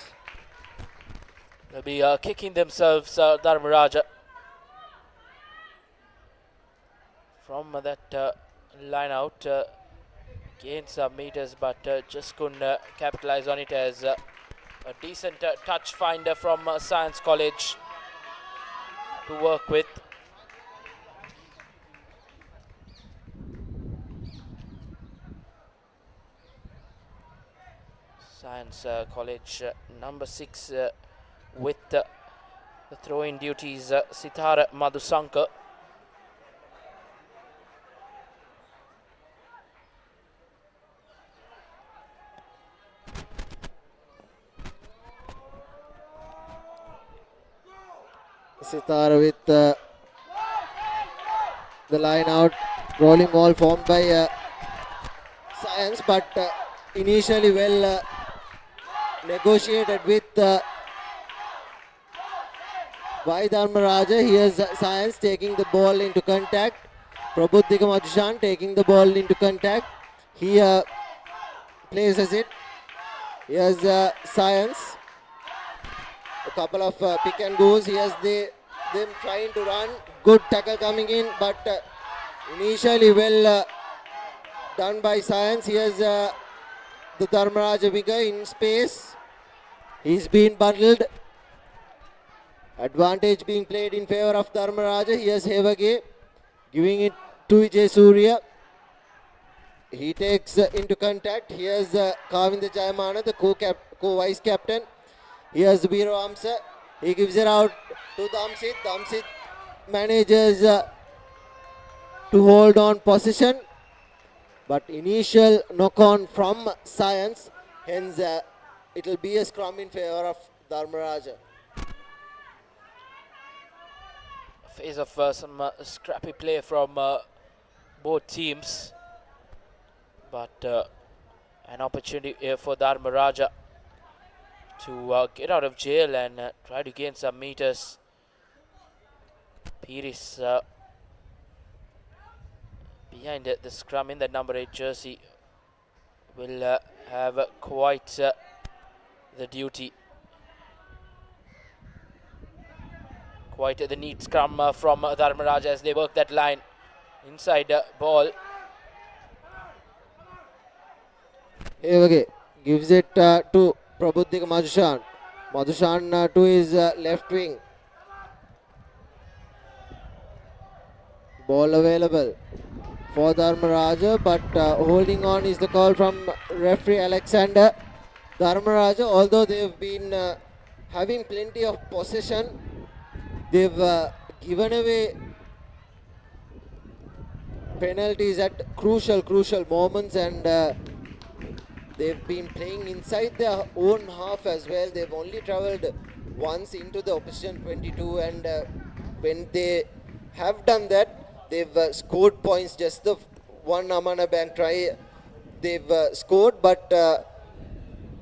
A: They'll be kicking themselves, Dharmaraja, from that line out. Gained some meters, but just couldn't capitalize on it, as a decent touch finder from Science College to work with. Science College number 6 with the throw-in duties, Sithara Madhusankar.
B: Sithara with the line out, rolling ball formed by Science, but initially well negotiated with by Dharmaraja. Here's Science taking the ball into contact. Prabuddhika Madhushan taking the ball into contact. He places it. Here's Science. A couple of pick and goes. Here's them trying to run. Good tackle coming in, but initially well done by Science. Here's the Dharmaraja winger in space. He's been bundled. Advantage being played in favor of Dharmaraja. Here's Hevage giving it to Vijay Surya. He takes into contact. Here's Kavinda Jayamana, the co-vice captain. Here's Viro Amsa. He gives it out to Damsit. Damsit manages to hold on possession. But initial knock-on from Science. Hence, it will be a scrum in favor of Dharmaraja.
A: Phase of some scrappy play from both teams. But an opportunity for Dharmaraja to get out of jail and try to gain some meters. Piris behind the scrum in the number 8 jersey will have quite the duty. Quite the neat scrum from Dharmaraja as they work that line. Inside ball.
B: Hevage gives it to Prabuddhika Madhushan. Madhushan to his left wing. Ball available for Dharmaraja, but holding on is the call from referee Alexander. Dharmaraja, although they've been having plenty of possession, they've given away penalties at crucial moments, and they've been playing inside their own half as well. They've only travelled once into the opposition 22, and when they have done that, they've scored points. Just the one Amana Bank try they've scored, but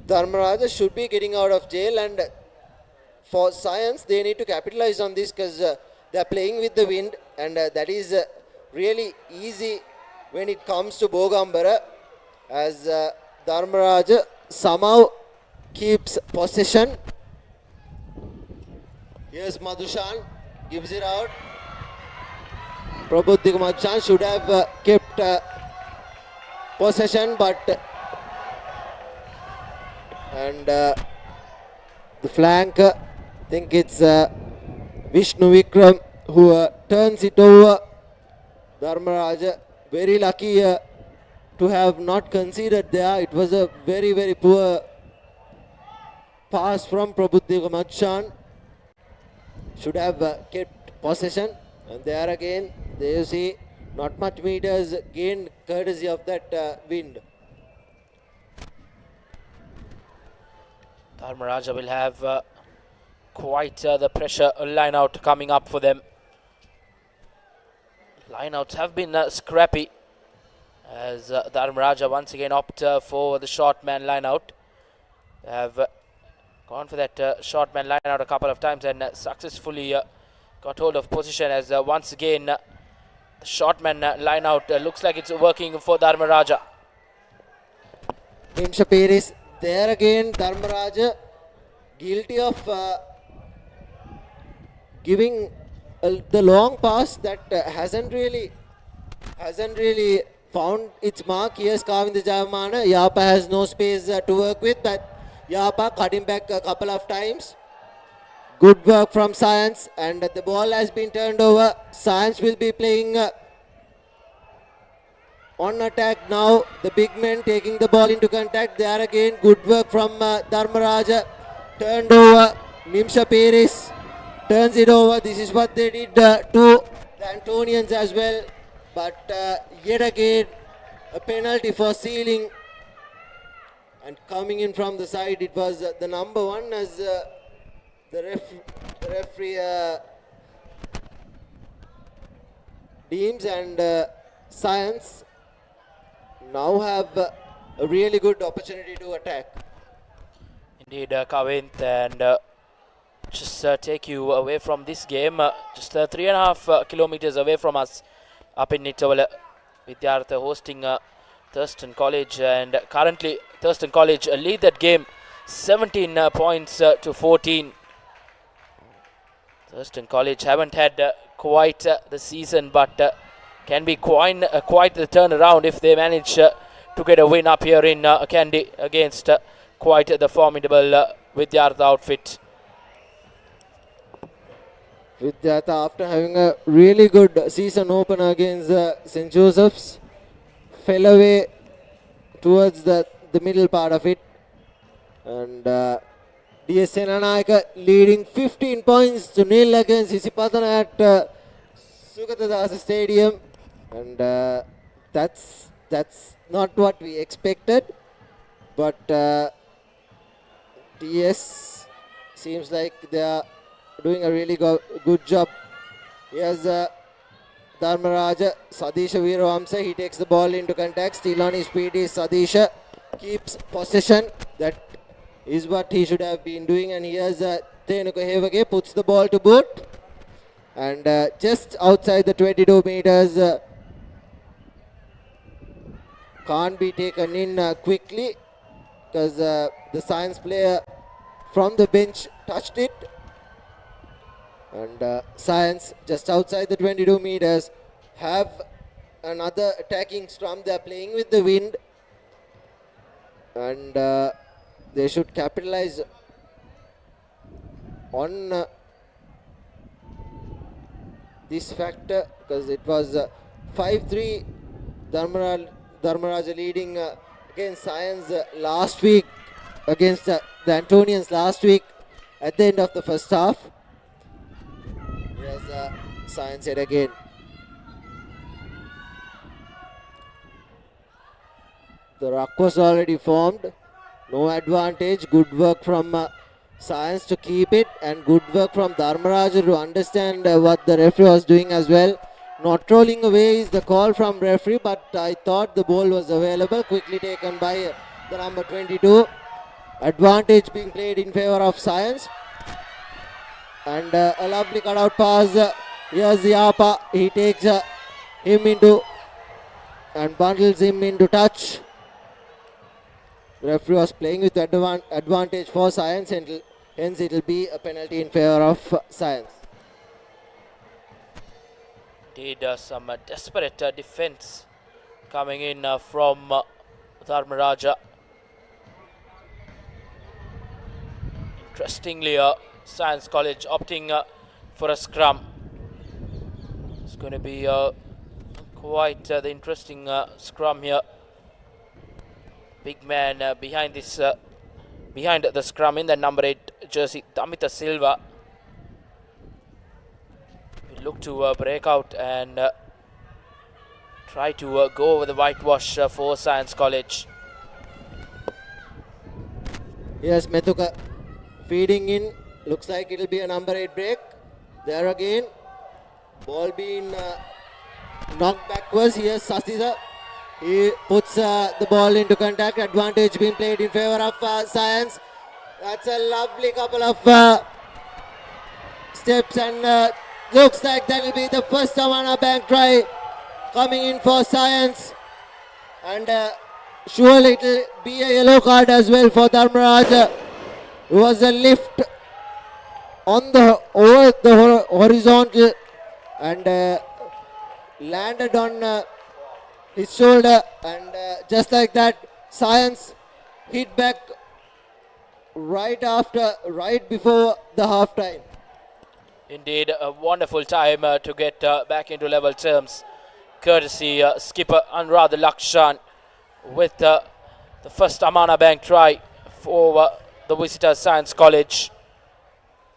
B: Dharmaraja should be getting out of jail, and for Science they need to capitalize on this because they're playing with the wind, and that is really easy when it comes to Bogambara, as Dharmaraja somehow keeps possession. Here's Madhushan, gives it out. Prabuddhika Madhushan should have kept possession, but and the flank, I think it's Vishnu Vikram who turns it over. Dharmaraja very lucky to have not conceded there. It was a very poor pass from Prabuddhika Madhushan. Should have kept possession, and there again there you see not much meters gained courtesy of that wind.
A: Dharmaraja will have quite the pressure line out coming up for them. Lineouts have been scrappy, as Dharmaraja once again opt for the short man line out. They have gone for that short man line out a couple of times and successfully got hold of position, as once again the short man line out looks like it's working for Dharmaraja.
B: Himsha Piris there again. Dharmaraja guilty of giving the long pass that hasn't really found its mark. Here's Kavinda Jayamana. Yapa has no space to work with, but Yapa cut him back a couple of times. Good work from Science, and the ball has been turned over. Science will be playing on attack now. The big men taking the ball into contact. There again, good work from Dharmaraja. Turned over. Nimsha Paris turns it over. This is what they did to the Antonians as well. But yet again, a penalty for sealing. And coming in from the side, it was the number one as the referee deems, and Science now have a really good opportunity to attack.
A: Indeed, Kavint, and just take you away from this game, just 3.5 kilometers away from us, up in Nittavala. Vidyartha hosting Thurston College, and currently Thurston College lead that game 17 points to 14. Thurston College haven't had quite the season, but can be quite the turnaround if they manage to get a win up here in Kandy against quite the formidable Vidyartha outfit.
B: Vidyartha, after having a really good season opener against St. Joseph's, fell away towards the middle part of it, and DS Senanayaka leading 15 points to nil against Isipadana at Sugatadasa Stadium, and that's not what we expected, but DS seems like they are doing a really good job. Here's Dharmaraja, Sadisha Veeravamsa, he takes the ball into contact, still on his feet is Sadisha, keeps possession, that is what he should have been doing, and here's Tenuka Hevage, puts the ball to boot, and just outside the 22 meters, can't be taken in quickly, because the Science player from the bench touched it, and Science just outside the 22 meters have another attacking scrum. They are playing with the wind, and they should capitalize on this factor, because it was 5-3 Dharmaraja leading against Science last week, against the Antonians last week at the end of the first half. Here's Science yet again. The ruck was already formed. No advantage. Good work from Science to keep it, and good work from Dharmaraja to understand what the referee was doing as well. Not rolling away is the call from referee, but I thought the ball was available. Quickly taken by the number 22. Advantage being played in favor of Science. And a lovely cutout pass. Here's Yapa. He takes him into and bundles him into touch. The referee was playing with advantage for Science, and hence it will be a penalty in favor of Science.
A: Indeed, some desperate defense coming in from Dharmaraja. Interestingly, Science College opting for a scrum. It's going to be quite the interesting scrum here. Big man behind the scrum in the number 8 jersey, Damita Silva. We look to break out and try to go over the whitewash for Science College.
B: Yes, Methuka feeding in. Looks like it'll be a number 8 break. There again. Ball being knocked backwards. Here's Sasisa. He puts the ball into contact. Advantage being played in favor of Science. That's a lovely couple of steps, and looks like that will be the first Savannah bank try coming in for Science. And surely it will be a yellow card as well for Dharmaraja. It was a lift on over the horizontal and landed on his shoulder, and just like that, Science hit back right before the half time.
A: Indeed, a wonderful time to get back into level terms. courtesy skipper Anurad Lakshan with the first Amana Bank try for the Visitors Science College.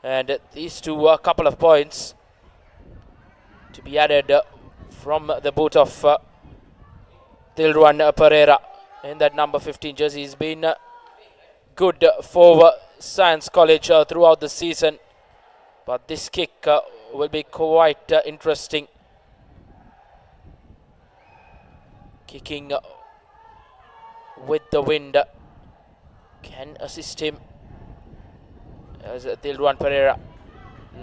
A: And these two a couple of points to be added from the boot of Dilruan Pereira in that number 15 jersey. He's been good for Science College throughout the season, but this kick will be quite interesting. Kicking with the wind can assist him as Dilruan Pereira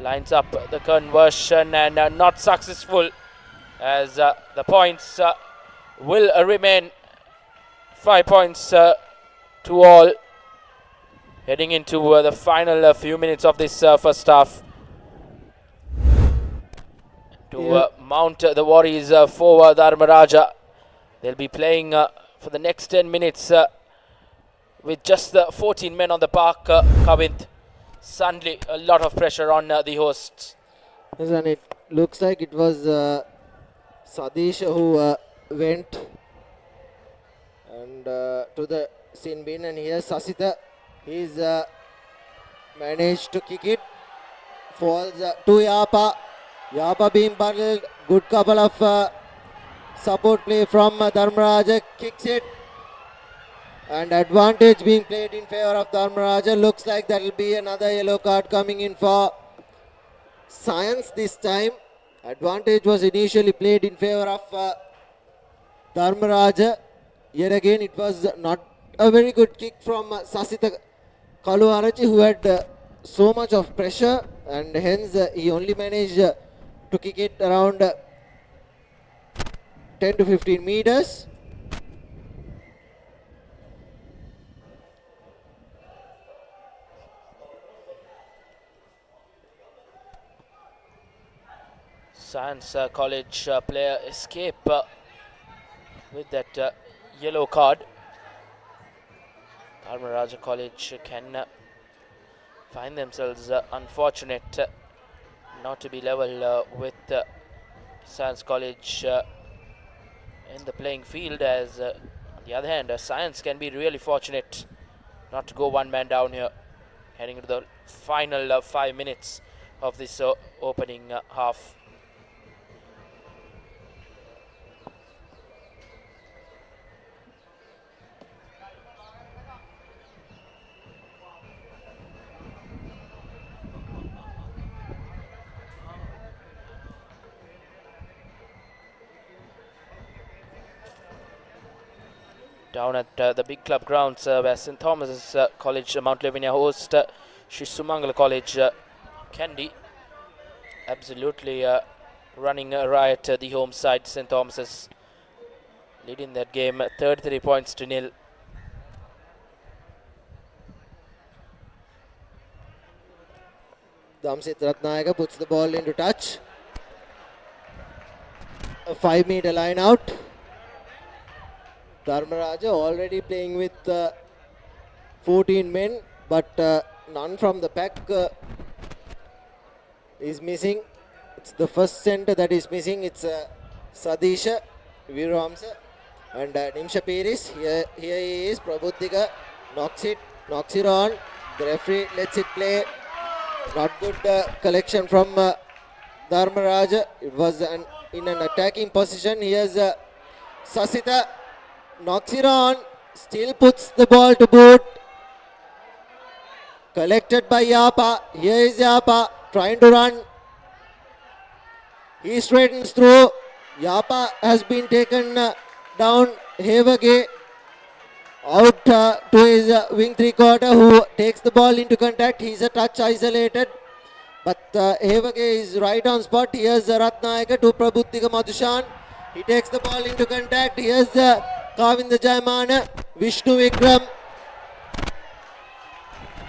A: lines up the conversion and not successful, as the points will remain 5 points to all heading into the final few minutes of this first half. To mount the worries for Dharmaraja, they'll be playing for the next 10 minutes with just the 14 men on the park. Kavind, suddenly a lot of pressure on the hosts.
B: Yes, and it looks like it was Sadish who went and to the sin bin, and here Sasita, he's managed to kick it, falls to Yapa. Yapa being bundled, good couple of support play from Dharmaraja, kicks it, and advantage being played in favor of Dharmaraja. Looks like that will be another yellow card coming in for Science this time. Advantage was initially played in favor of Dharmaraja. Yet again, it was not a very good kick from Sasita Kaluarachi, who had so much of pressure, and hence he only managed to kick it around 10 to 15 meters.
A: Science College player escape with that yellow card. Dharmaraja College can find themselves unfortunate not to be level with Science College in the playing field, as on the other hand Science can be really fortunate not to go one man down here heading into the final 5 minutes of this opening half. Down at the big club grounds where St. Thomas's College, Mount Lavinia host Shishumangala College, Kandy absolutely running a riot. The home side, St. Thomas's, leading that game 33 points to nil.
B: Damsit Ratnayaka puts the ball into touch. A 5-meter line out. Dharmaraja already playing with 14 men, but none from the pack is missing. It's the first center that is missing. It's Sadisha Viramsa and Nimsha Piris. Here he is. Prabuddhika knocks it on. The referee lets it play. Not good collection from Dharmaraja. It was in an attacking position. Here's Sasita. Knocks it on, still puts the ball to boot. Collected by Yapa. Here is Yapa trying to run. He straightens through. Yapa has been taken down. Hevage out to his wing 3/4, who takes the ball into contact. He's a touch isolated, but Hevage is right on spot. Here's Ratnayaka to Prabuddhika Madhushan. He takes the ball into contact. Here's Kavinda Jaimana. Vishnu Vikram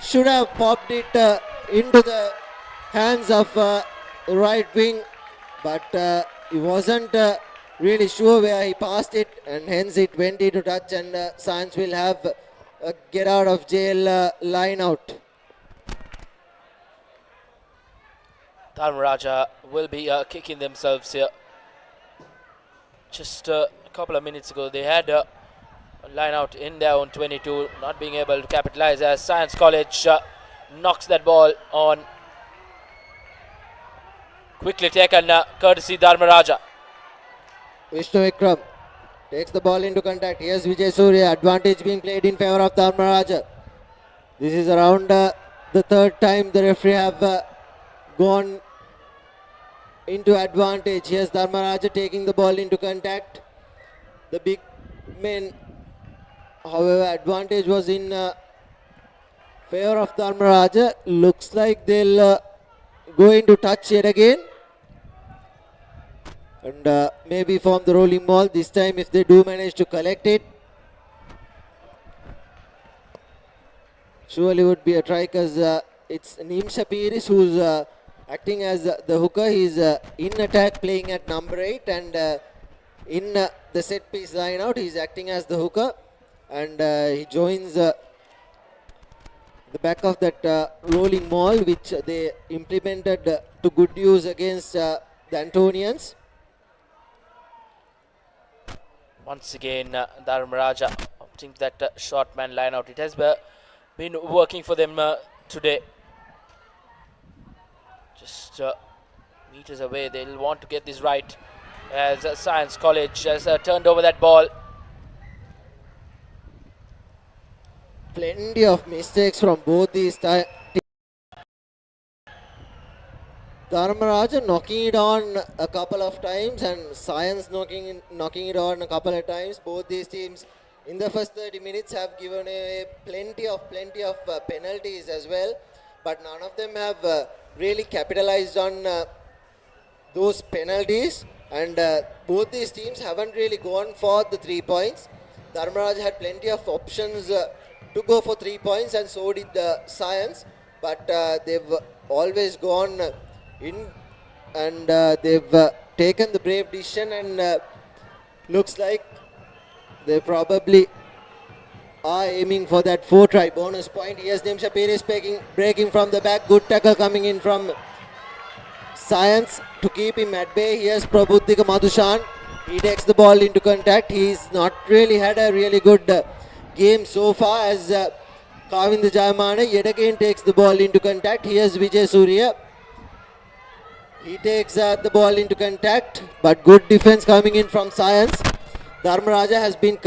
B: should have popped it into the hands of right wing, but he wasn't really sure where he passed it, and hence it went into touch, and Science will have a get out of jail line out.
A: Dharmaraja will be kicking themselves here. just a couple of minutes ago, they had a line out in their own 22, not being able to capitalize as Science College knocks that ball on. Quickly taken, courtesy Dharmaraja.
B: Vishnu Vikram takes the ball into contact. Here's Vijay Surya. Advantage being played in favor of Dharmaraja. This is around the third time the referee have gone into advantage. Here's Dharmaraja taking the ball into contact. The big men, however, advantage was in favor of Dharmaraja. Looks like they'll go into touch yet again. And maybe form the rolling ball this time if they do manage to collect it. Surely would be a try because it's Neem Shapiris who's acting as the hooker. He's in attack playing at number 8, and in the set piece line out he's acting as the hooker, and he joins the back of that rolling ball which they implemented to good use against the Antonians.
A: Once again, Dharmaraja opting that short man line out. It has been working for them today. Just meters away, they'll want to get this right as Science College has turned over that ball.
B: Plenty of mistakes from both these teams. Dharmaraja knocking it on a couple of times and Science knocking it on a couple of times. Both these teams in the first 30 minutes have given away plenty of penalties as well, but none of them have really capitalized on those penalties, and both these teams haven't really gone for the 3 points. Dharmaraja had plenty of options to go for 3 points, and so did Science, but they've always gone in, and they've taken the brave decision, and looks like they probably are aiming for that 4-try bonus point. Here's Neem Shapiris breaking from the back. Good tackle coming in from Science to keep him at bay. Here's Prabuddhika Madhushan. He takes the ball into contact. He's not really had a really good game so far as Kavinda Jayamana yet again takes the ball into contact. Here's Vijay Surya. He takes the ball into contact, but good defense coming in from Science. Dharmaraja has been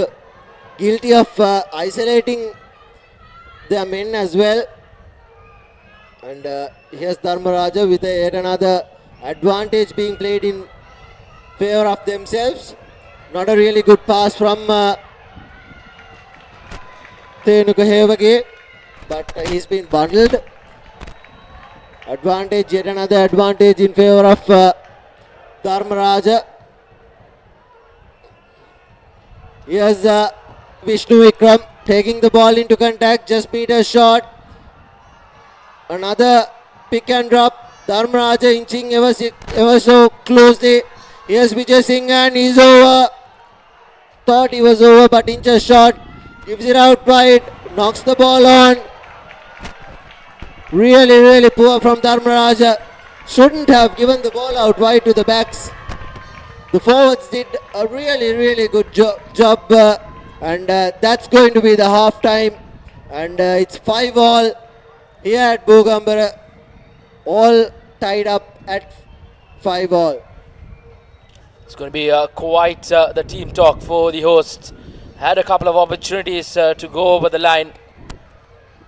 B: guilty of isolating their men as well. And here's Dharmaraja with yet another advantage being played in favor of themselves. Not a really good pass from Thenuka Hevage, but he's been bundled. Advantage, yet another advantage in favor of Dharmaraja. Here's Vishnu Vikram taking the ball into contact, just beat a shot. Another pick and drop. Dharmaraja inching ever so closely. Here's Vijay Singh and he's over. Thought he was over, but inch a shot. Gives it out wide. Knocks the ball on. Really poor from Dharmaraja. Shouldn't have given the ball out wide to the backs. The forwards did a really good job, and that's going to be the half time, and it's 5-all here at Bogambara, all tied up at 5-all.
A: It's going to be quite the team talk for the hosts. Had a couple of opportunities to go over the line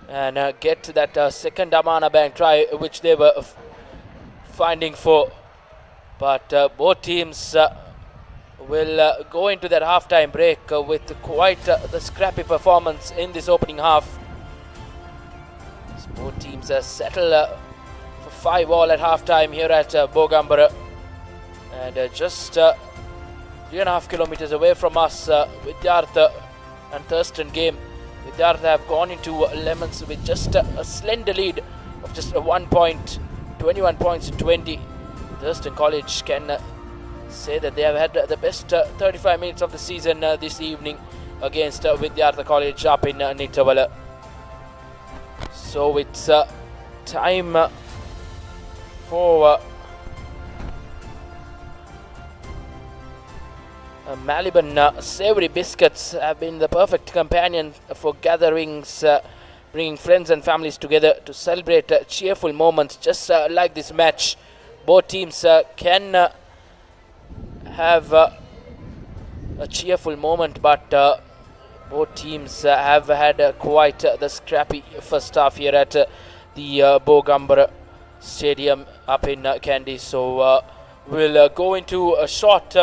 A: and get to that second Amana Bank try which they were finding for, but both teams will go into that halftime break with quite the scrappy performance in this opening half. So both teams settle for 5-all at halftime here at Bogambara, and just 3.5 kilometers away from us, Vidyartha and Thurston game. Vidyartha have gone into Lemons with just a slender lead of just 1 point, 21 points to 20. Thurston College can say that they have had the best 35 minutes of the season this evening against Vidyartha College up in Nittavala. So it's time for Maliban savory biscuits have been the perfect companion for gatherings, bringing friends and families together to celebrate cheerful moments just like this match. Both teams can have a cheerful moment, but both teams have had quite the scrappy first half here at the Bogambara Stadium up in Kandy. So we'll go into a short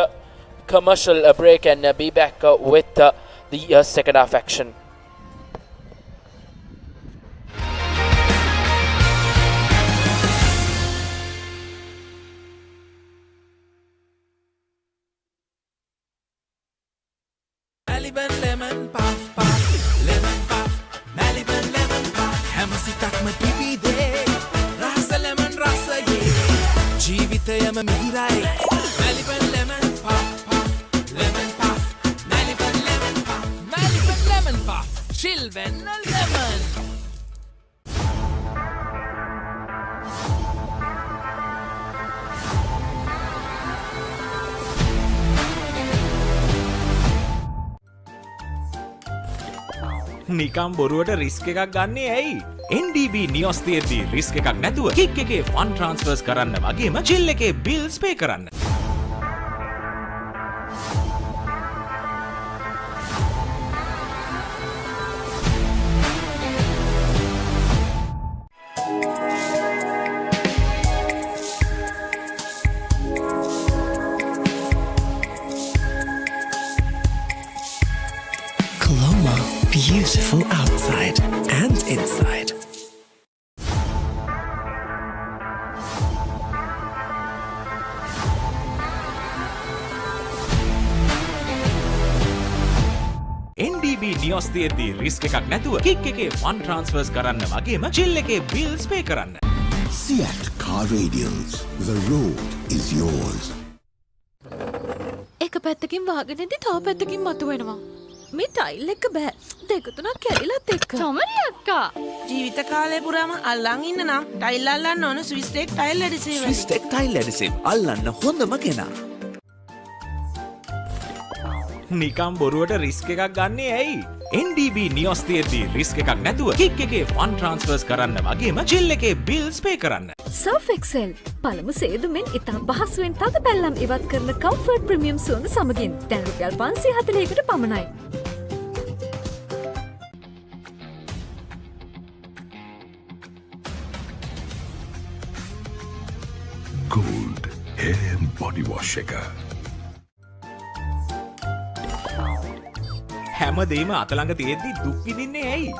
A: commercial break and be back with the second half action.
F: Maliban lemon puff puff, lemon puff, Maliban lemon puff. Hamasitak ma pipide, rasa lemon rasa ye. Jeevitayama mihirai. Maliban lemon puff puff, lemon puff, Maliban lemon puff, Maliban lemon puff. Children lemon.
E: නිකම් බොරුවට risk එකක් ගන්නේ ඇයි? NDB නියොස් තියෙද්දි risk එකක් නැතුව kick එකේ fun ට්‍රාන්ස්ෆර්ස් කරන්න වගේම චිල් එකේ බිල්ස් පේ කරන්න.
F: Beautiful outside and inside.
E: NDB නියොස් තියෙද්දි රිස්ක් එකක් නැතුව කික් එකේ ෆන් ට්‍රාන්ස්ෆර්ස් කරන්න වගේම චිල් එකේ බිල්ස් පේ කරන්න.
D: Seat Car Radials. The road is yours.
K: එක පැත්තකින් වාගෙනදී තව පැත්තකින් මතුවෙනවා. මේ ටයිල් එක බෑ. දෙක තුනක් කැඩිලත් එක්ක. චොමරි අක්කා.
L: ජීවිත කාලය පුරාම අල්ලන් ඉන්න නම් ටයිල් අල්ලන්න ඕන Swiss tech tile adhesive.
M: Swiss tech tile adhesive අල්ලන්න හොඳම කෙනා.
E: නිකම් බොරුවට රිස්ක් එකක් ගන්නේ ඇයි? NDB නියොස් තියෙද්දි රිස්ක් එකක් නැතුව කික් එකේ ෆන් ට්‍රාන්ස්ෆර්ස් කරන්න වගේම චිල් එකේ බිල්ස් පේ කරන්න.
I: Surf Excel පළමු සේදුමෙන් ඉතා පහසුවෙන් තද පැල්ලම් ඉවත් කරන කම්ෆර්ට් ප්‍රීමියම් සුවඳ සමගින් දැන් රුපියල් 540කට පමණයි.
P: Gold hair and body wash එක.
E: හැමදේම අතළඟ තියෙද්දි දුක් විඳින්නේ ඇයි?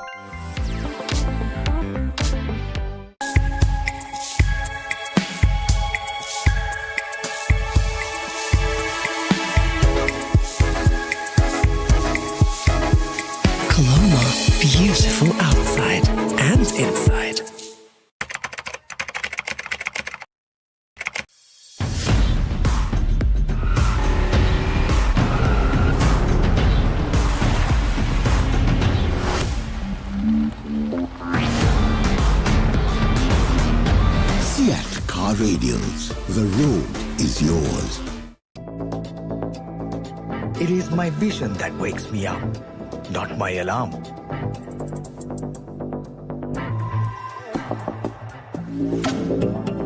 F: Coloma, beautiful outside and inside.
D: Radials. The road is yours.
J: It is my vision that wakes me up, not my alarm.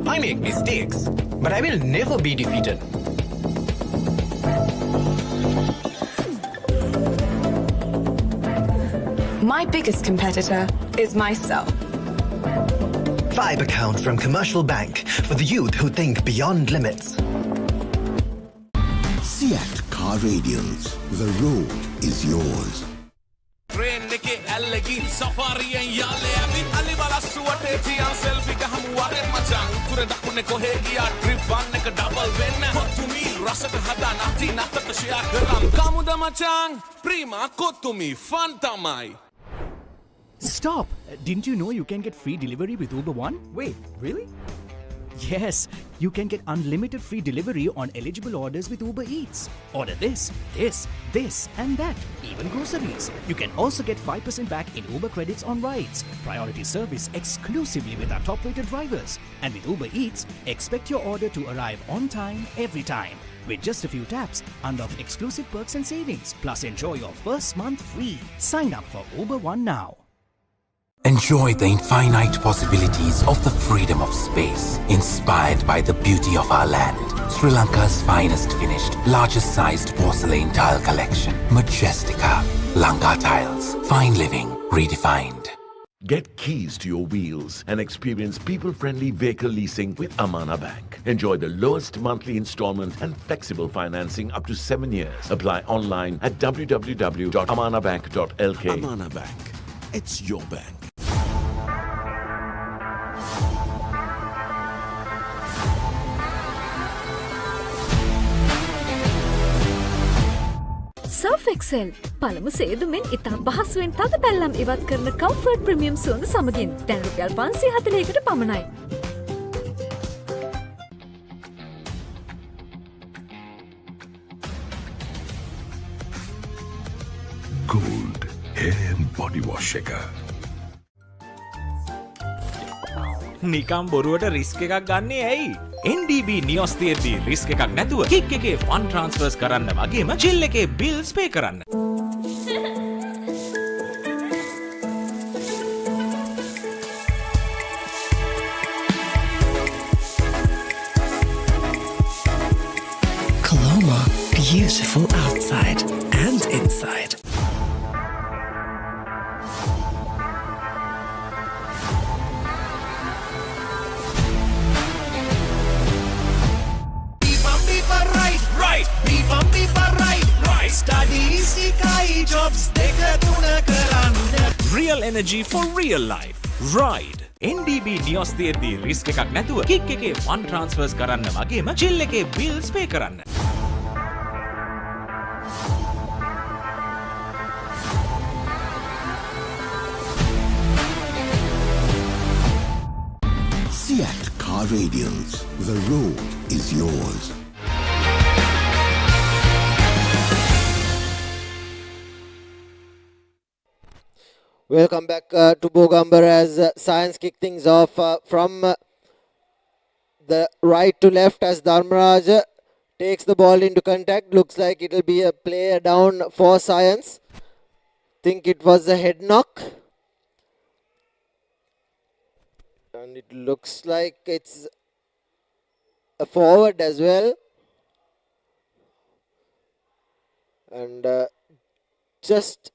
J: I make mistakes, but I will never be defeated.
X: My biggest competitor is myself.
J: Vibe account from Commercial Bank for the youth who think beyond limits.
D: Seat Car Radials. The road is yours.
W: Train neke allegi safari en yalle abi ali bala suwate tiyan selfie ka hum ware machan ture dakune ko hegiya trip one ek double wenna kotumi rasata hada nati natta share karam kamuda machan prima kotumi fun tamai.
N: Stop! Didn't you know you can get free delivery with Uber One?
J: Wait, really?
N: Yes, you can get unlimited free delivery on eligible orders with Uber Eats. Order this, and that, even groceries. You can also get 5% back in Uber credits on rides. Priority service exclusively with our top-rated drivers. And with Uber Eats, expect your order to arrive on time, every time. With just a few taps, unlock exclusive perks and savings. Plus, enjoy your first month free. Sign up for Uber One now.
C: Enjoy the infinite possibilities of the freedom of space, inspired by the beauty of our land. Sri Lanka's finest finished, largest sized porcelain tile collection, Majestica. Lanka Tiles, fine living redefined.
G: Get keys to your wheels and experience people-friendly vehicle leasing with Amana Bank. Enjoy the lowest monthly installment and flexible financing up to 7 years. Apply online at www.amanabank.lk.
M: Amana Bank. It's your bank.
I: Surf Excel පළමු සේදුමෙන් ඉතා පහසුවෙන් තද පැල්ලම් ඉවත් කරන comfort premium සුවඳ සමගින් දැන් රුපියල් 540කට පමණයි.
P: Gold hair and body wash එක.
E: නිකම් බොරුවට රිස්ක් එකක් ගන්නේ ඇයි? NDB නියොස් තියෙද්දි රිස්ක් එකක් නැතුව කික් එකේ ෆන් ට්‍රාන්ස්ෆර්ස් කරන්න වගේම චිල් එකේ බිල්ස් පේ කරන්න.
F: Coloma, beautiful outside and inside.
E: Real energy for real life. Ride. NDB නියොස් තියෙද්දි රිස්ක් එකක් නැතුව කික් එකේ ෆන් ට්‍රාන්ස්ෆර්ස් කරන්න වගේම චිල් එකේ බිල්ස් පේ කරන්න.
D: Seat Car Radials. The road is yours.
B: Welcome back to Bogambara as Science kick things off from the right to left as Dharmaraja takes the ball into contact. Looks like it will be a player down for Science. Think it was a head knock. And it looks like it's a forward as well. And just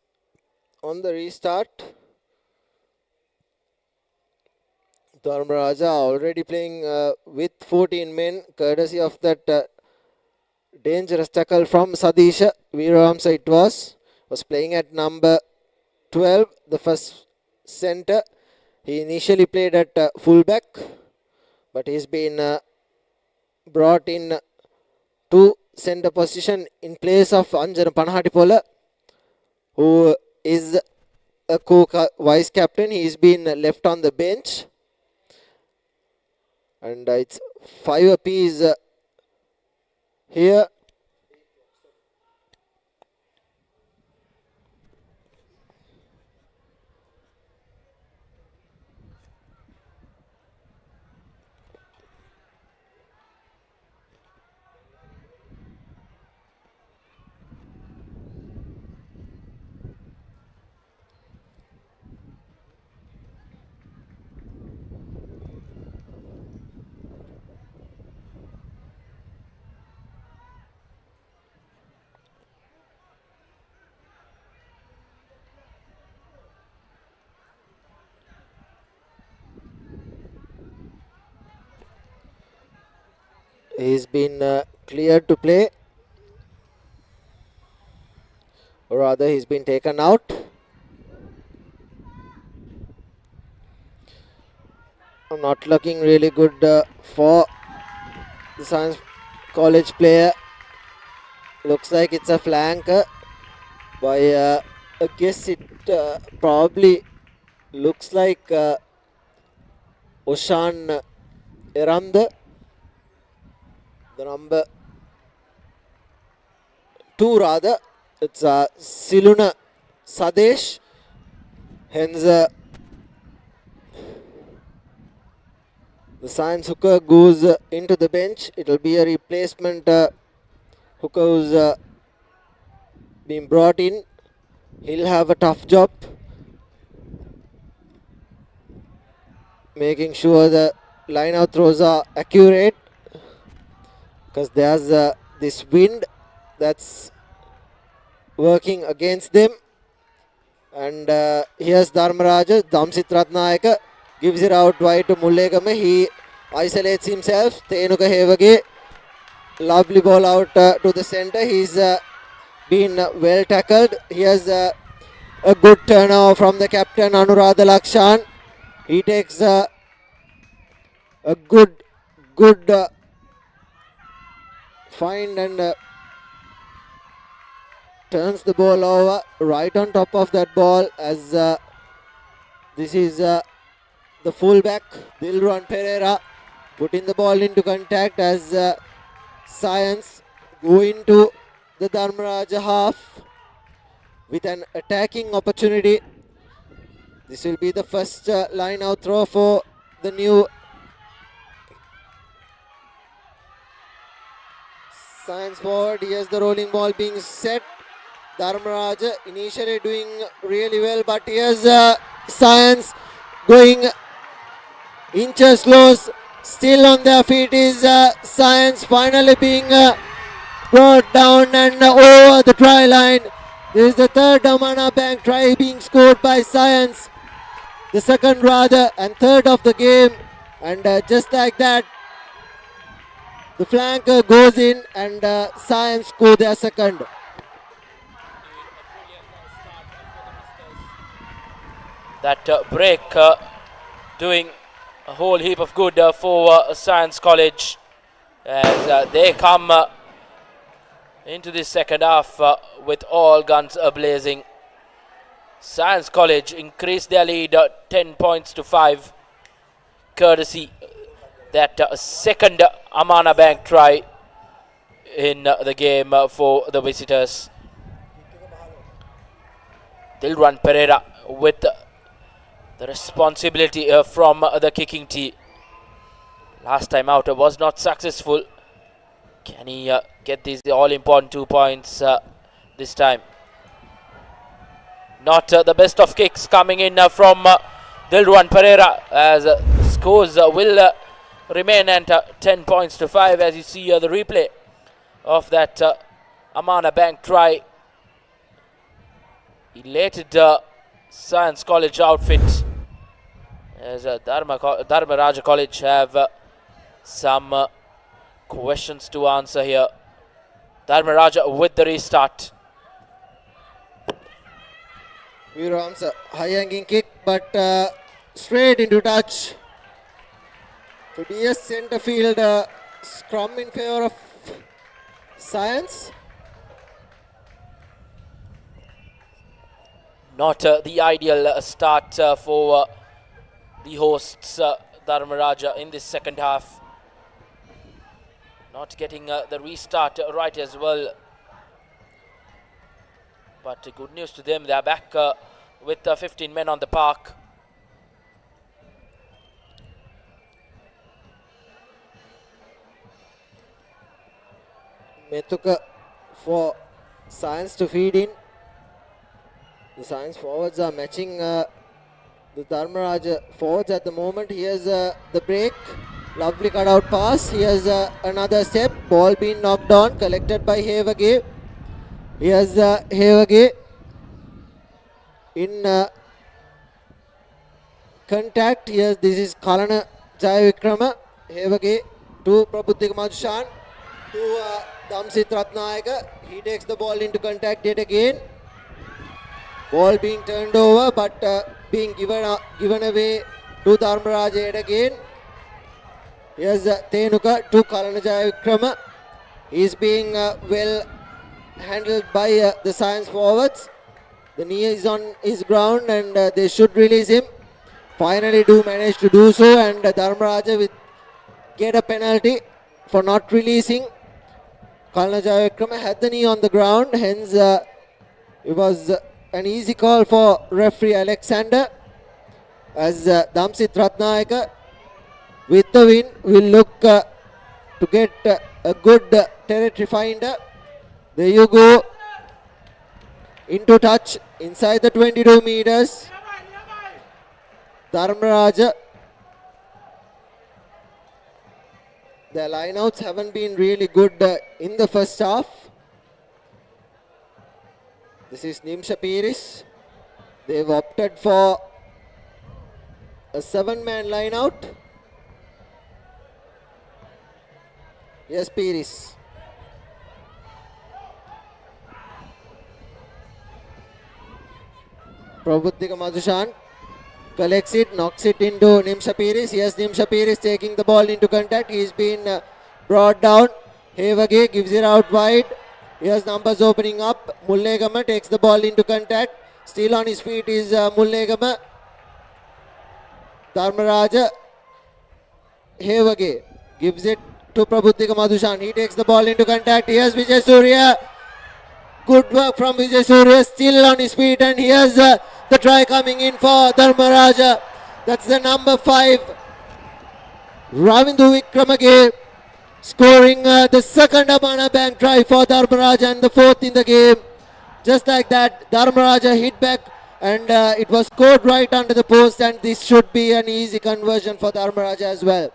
B: on the restart, Dharmaraja already playing with 14 men, courtesy of that dangerous tackle from Sadisha Veeramsa. It was playing at number 12, the first centre. He initially played at fullback, but he's been brought in to centre position in place of Anjana Panahatipola, who is a co-vice captain. He's been left on the bench, and it's 5 apiece here. He's been cleared to play, or rather he's been taken out. Not looking really good for the Science College player. Looks like it's a flank by I guess it probably looks like Oshan Eranda, the number 2 rather. It's Siluna Sadesh. Hence the Science hooker goes into the bench. It will be a replacement hooker who's been brought in. He'll have a tough job making sure the line out throws are accurate, because there's this wind that's working against them. And here's Dharmaraja. Damsit Ratnayaka gives it out wide to Mullegama. He isolates himself. Tenuka Hevage, lovely ball out to the center. He's been well tackled. Here's a good turnover from the captain Anuradha Lakshan. He takes a good find and turns the ball over right on top of that ball, as this is the fullback Dilruan Pereira putting the ball into contact as Science go into the Dharmaraja half with an attacking opportunity. This will be the first line out throw for the new Science forward. Here's the rolling ball being set. Dharmaraja initially doing really well, but here's Science going inches close. Still on their feet is Science, finally being brought down and over the try line. This is the third Amana Bank try being scored by Science. The second rather, and third of the game. And just like that, the flanker goes in and Science score their second.
A: That break doing a whole heap of good for Science College as they come into the second half with all guns blazing. Science College increased their lead 10 points to 5, courtesy that second Amana Bank try in the game for the visitors. Dilruan Pereira with the responsibility from the kicking tee. Last time out was not successful. Can he get these all important 2 points this time? Not the best of kicks coming in from Dilruan Pereira, as scores will remain at 10 points to 5 as you see the replay of that Amana Bank try. Elated Science College outfit, as Dharmaraja College have some questions to answer here. Dharmaraja with the restart.
B: Viram's a high hanging kick, but straight into touch. To be a centre field scrum in favour of Science.
A: Not the ideal start for the hosts Dharmaraja in this second half. Not getting the restart right as well. But good news to them, they are back with 15 men on the park.
B: Methuka for Science to feed in. The Science forwards are matching the Dharmaraja forwards at the moment. Here's the break. Lovely cutout pass. Here's another step. Ball being knocked on. Collected by Hevage. Here's Hevage in contact. Here's this is Kalana Jayavikrama. Hevage to Prabuddhika Madhushan to Damsit Ratnayaka. He takes the ball into contact yet again. Ball being turned over, but being given away to Dharmaraja yet again. Here's Tenuka to Kalana Jayavikrama. He's being well handled by the Science forwards. The knee is on his ground and they should release him. Finally do manage to do so, and Dharmaraja will get a penalty for not releasing. Kalana Jayavikrama had the knee on the ground, hence it was an easy call for referee Alexander, as Damsit Ratnayaka with the win will look to get a good territory finder. There you go. Into touch inside the 22 meters. Dharmaraja. Their lineouts haven't been really good in the first half. This is Nimsha Piris. They've opted for a 7-man lineout. Yes, Piris. Prabuddhika Madhushan collects it, knocks it into Nimsha Piris. Yes, Nimsha Piris taking the ball into contact. He's been brought down. Hevage gives it out wide. Here's numbers opening up. Mullegama takes the ball into contact. Still on his feet is Mullegama. Dharmaraja. Hevage gives it to Prabuddhika Madhushan. He takes the ball into contact. Here's Vijay Surya. Good work from Vijay Surya. Still on his feet, and here's the try coming in for Dharmaraja. That's the number 5. Ravindu Wickremege scoring the second Amana Bank try for Dharmaraja and the 4th in the game. Just like that, Dharmaraja hit back and it was scored right under the post, and this should be an easy conversion for Dharmaraja as well.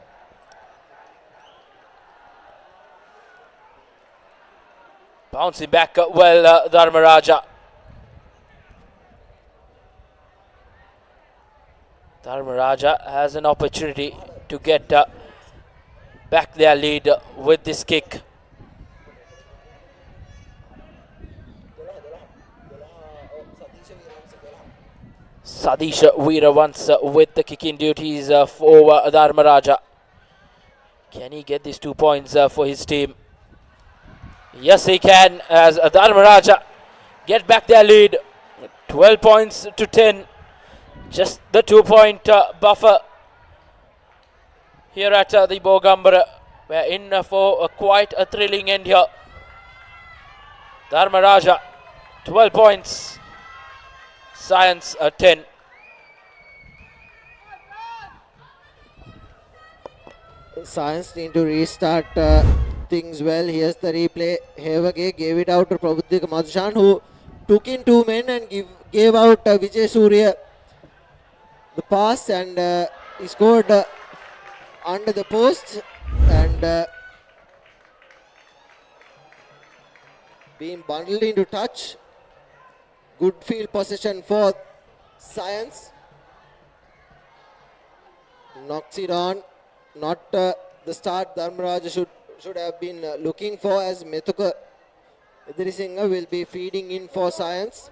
A: Bouncing back well, Dharmaraja. Dharmaraja has an opportunity to get back their lead with this kick. Sadish Veeravansa with the kicking duties for Dharmaraja. Can he get these 2 points for his team? Yes, he can, as Dharmaraja get back their lead. 12 points to 10. Just the 2-point buffer here at the Bogambara. We're in for quite a thrilling end here. Dharmaraja 12 points. Science 10.
B: Science need to restart things well. Here's the replay. Hevage gave it out to Prabuddhika Madhushan, who took in 2 men and gave out Vijay Surya the pass, and he scored under the post, and being bundled into touch. Good field possession for Science. Knocks it on. Not the start Dharmaraja should have been looking for, as Methuka Edirisinga will be feeding in for Science.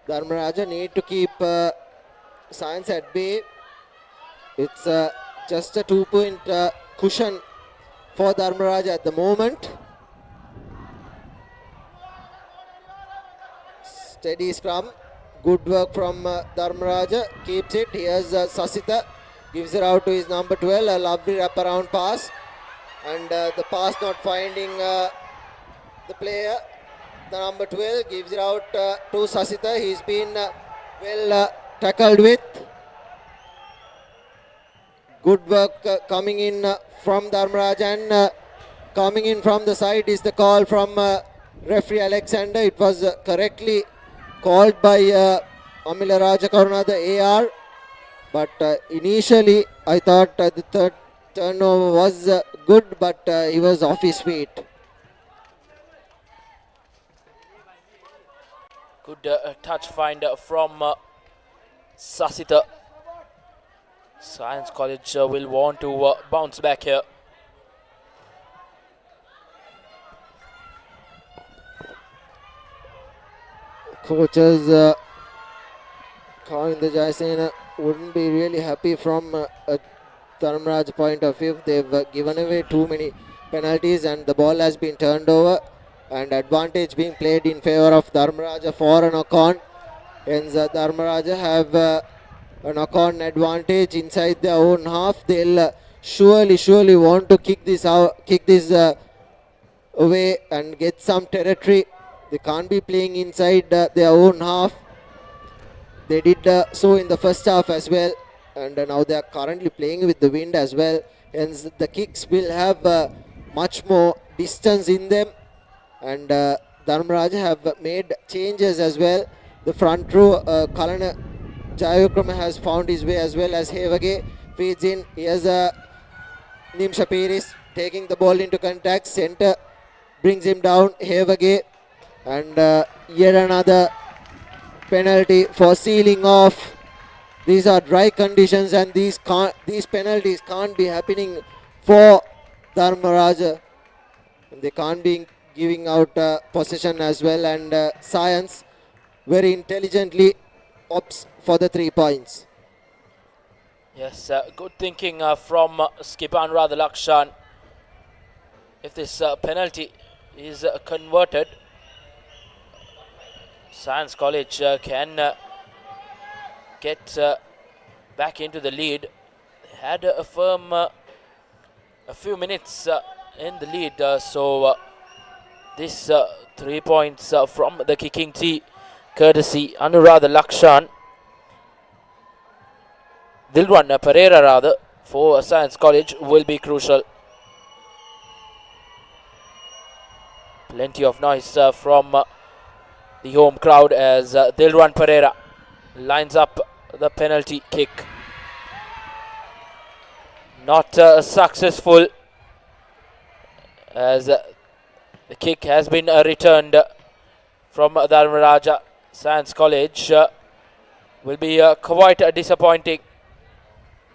B: Dharmaraja need to keep Science at bay. It's just a 2-point cushion for Dharmaraja at the moment. Steady scrum. Good work from Dharmaraja. Keeps it. Here's Sasita. Gives it out to his number 12. A lovely wraparound pass. And the pass not finding the player. The number 12 gives it out to Sasita. He's been well tackled with. Good work coming in from Dharmaraja, and coming in from the side is the call from referee Alexander. It was correctly called by Amila Rajakaruna, the AR. But initially I thought the third turnover was good, but he was off his feet.
A: Good touch find from Sasita. Science College will want to bounce back here.
B: Coaches Kavinda Jayasena wouldn't be really happy from a Dharmaraja point of view. They've given away too many penalties, and the ball has been turned over, and advantage being played in favor of Dharmaraja for a knock-on. Hence Dharmaraja have a knock-on advantage inside their own half. They'll surely want to kick this away and get some territory. They can't be playing inside their own half. They did so in the first half as well, and now they are currently playing with the wind as well. Hence the kicks will have much more distance in them, and Dharmaraja have made changes as well. The front row, Kalana Jayavikrama has found his way as well as Hevage feeds in. Here's Nimsha Piris taking the ball into contact. Center brings him down. Hevage, and yet another penalty for sealing off. These are dry conditions, and these penalties can't be happening for Dharmaraja. They can't be giving out possession as well, and Science very intelligently opts for the 3 points.
A: Yes, good thinking from skipper Anurag Lakshan. If this penalty is converted, Science College can get back into the lead. They had a firm a few minutes in the lead, so this 3 points from the kicking tee, courtesy Anurag Lakshan. Dilwan Pereira rather for Science College will be crucial. Plenty of noise from the home crowd as Dilwan Pereira lines up the penalty kick. Not successful, as the kick has been returned from Dharmaraja. Science College will be quite disappointing,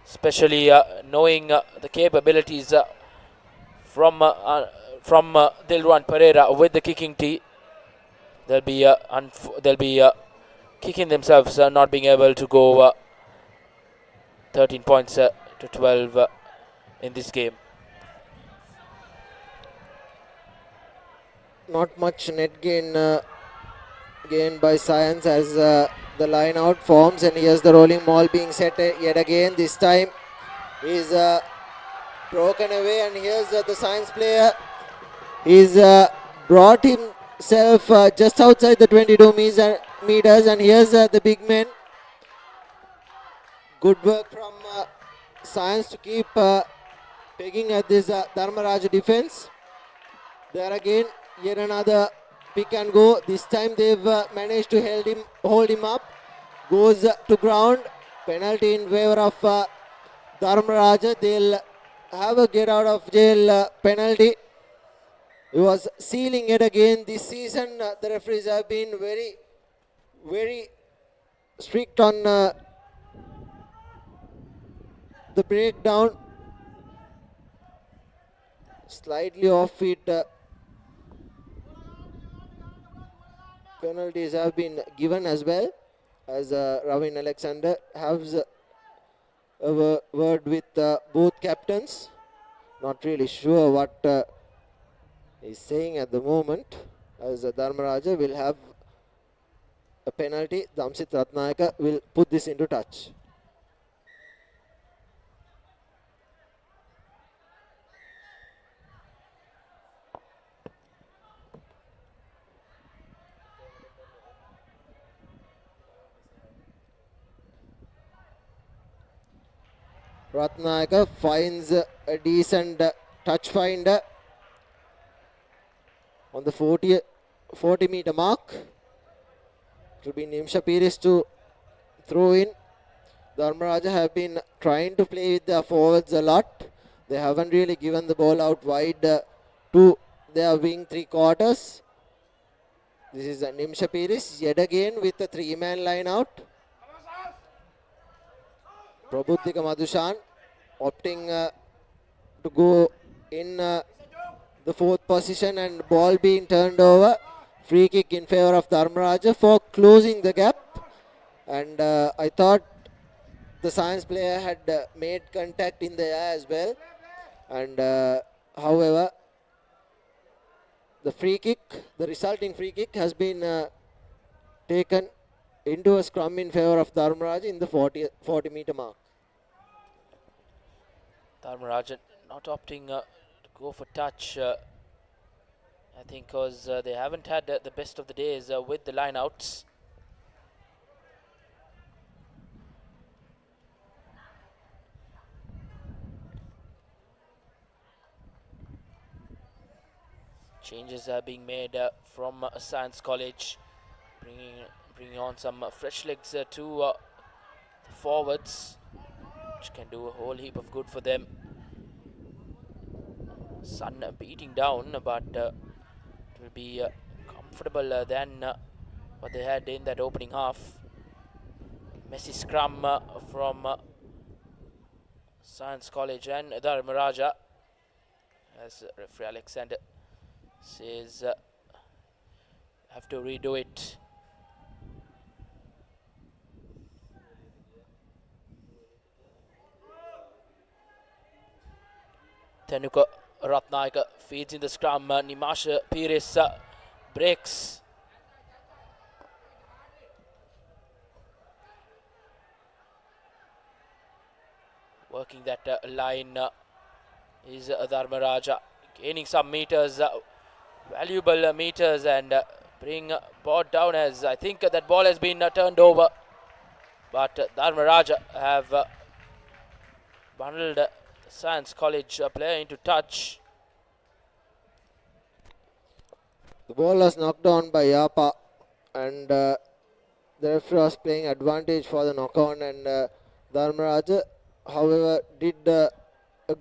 A: especially knowing the capabilities from Dilwan Pereira with the kicking tee. They'll be kicking themselves, not being able to go 13 points to 12 in this game.
B: Not much net gain gained by Science as the line out forms, and here's the rolling ball being set yet again. This time is broken away, and here's the Science player. He's brought himself just outside the 22 meters, and here's the big man. Good work from Science to keep pegging at this Dharmaraja defense. There again, yet another pick and go. This time they've managed to hold him up. Goes to ground. Penalty in favor of Dharmaraja. They'll have a get out of jail penalty. He was sealing it again this season. The referees have been very, very strict on the breakdown. Slightly off feet penalties have been given as well, as Ravin Alexander has a word with both captains. Not really sure what he's saying at the moment, as Dharmaraja will have a penalty. Damsit Ratnayaka will put this into touch. Ratnayaka finds a decent touch finder on the 40 meter mark. It will be Nimsha Piris to throw in. Dharmaraja have been trying to play with their forwards a lot. They haven't really given the ball out wide to their wing 3/4. This is Nimsha Piris yet again with the 3-man line out. Prabuddhika Madhushan opting to go in the 4th position, and ball being turned over. Free kick in favor of Dharmaraja for closing the gap. And I thought the Science player had made contact in the air as well. And however, the resulting free kick has been taken into a scrum in favor of Dharmaraja in the 40 meter mark.
A: Dharmaraja not opting to go for touch, I think, because they haven't had the best of the days with the line outs. Changes are being made from Science College, bringing on some fresh legs to the forwards, which can do a whole heap of good for them. Sun beating down, but it will be comfortable than what they had in that opening half. Messy scrum from Science College and Dharmaraja, as referee Alexander says have to redo it. Tenuka Ratnayaka feeds in the scrum. Nimasha Pires breaks. Working that line is Dharmaraja, gaining some meters, valuable meters, and bring ball down, as I think that ball has been turned over. But Dharmaraja have bundled the Science College player into touch.
B: The ball was knocked down by Yapa, and the referee was playing advantage for the knock on, and Dharmaraja, however, did a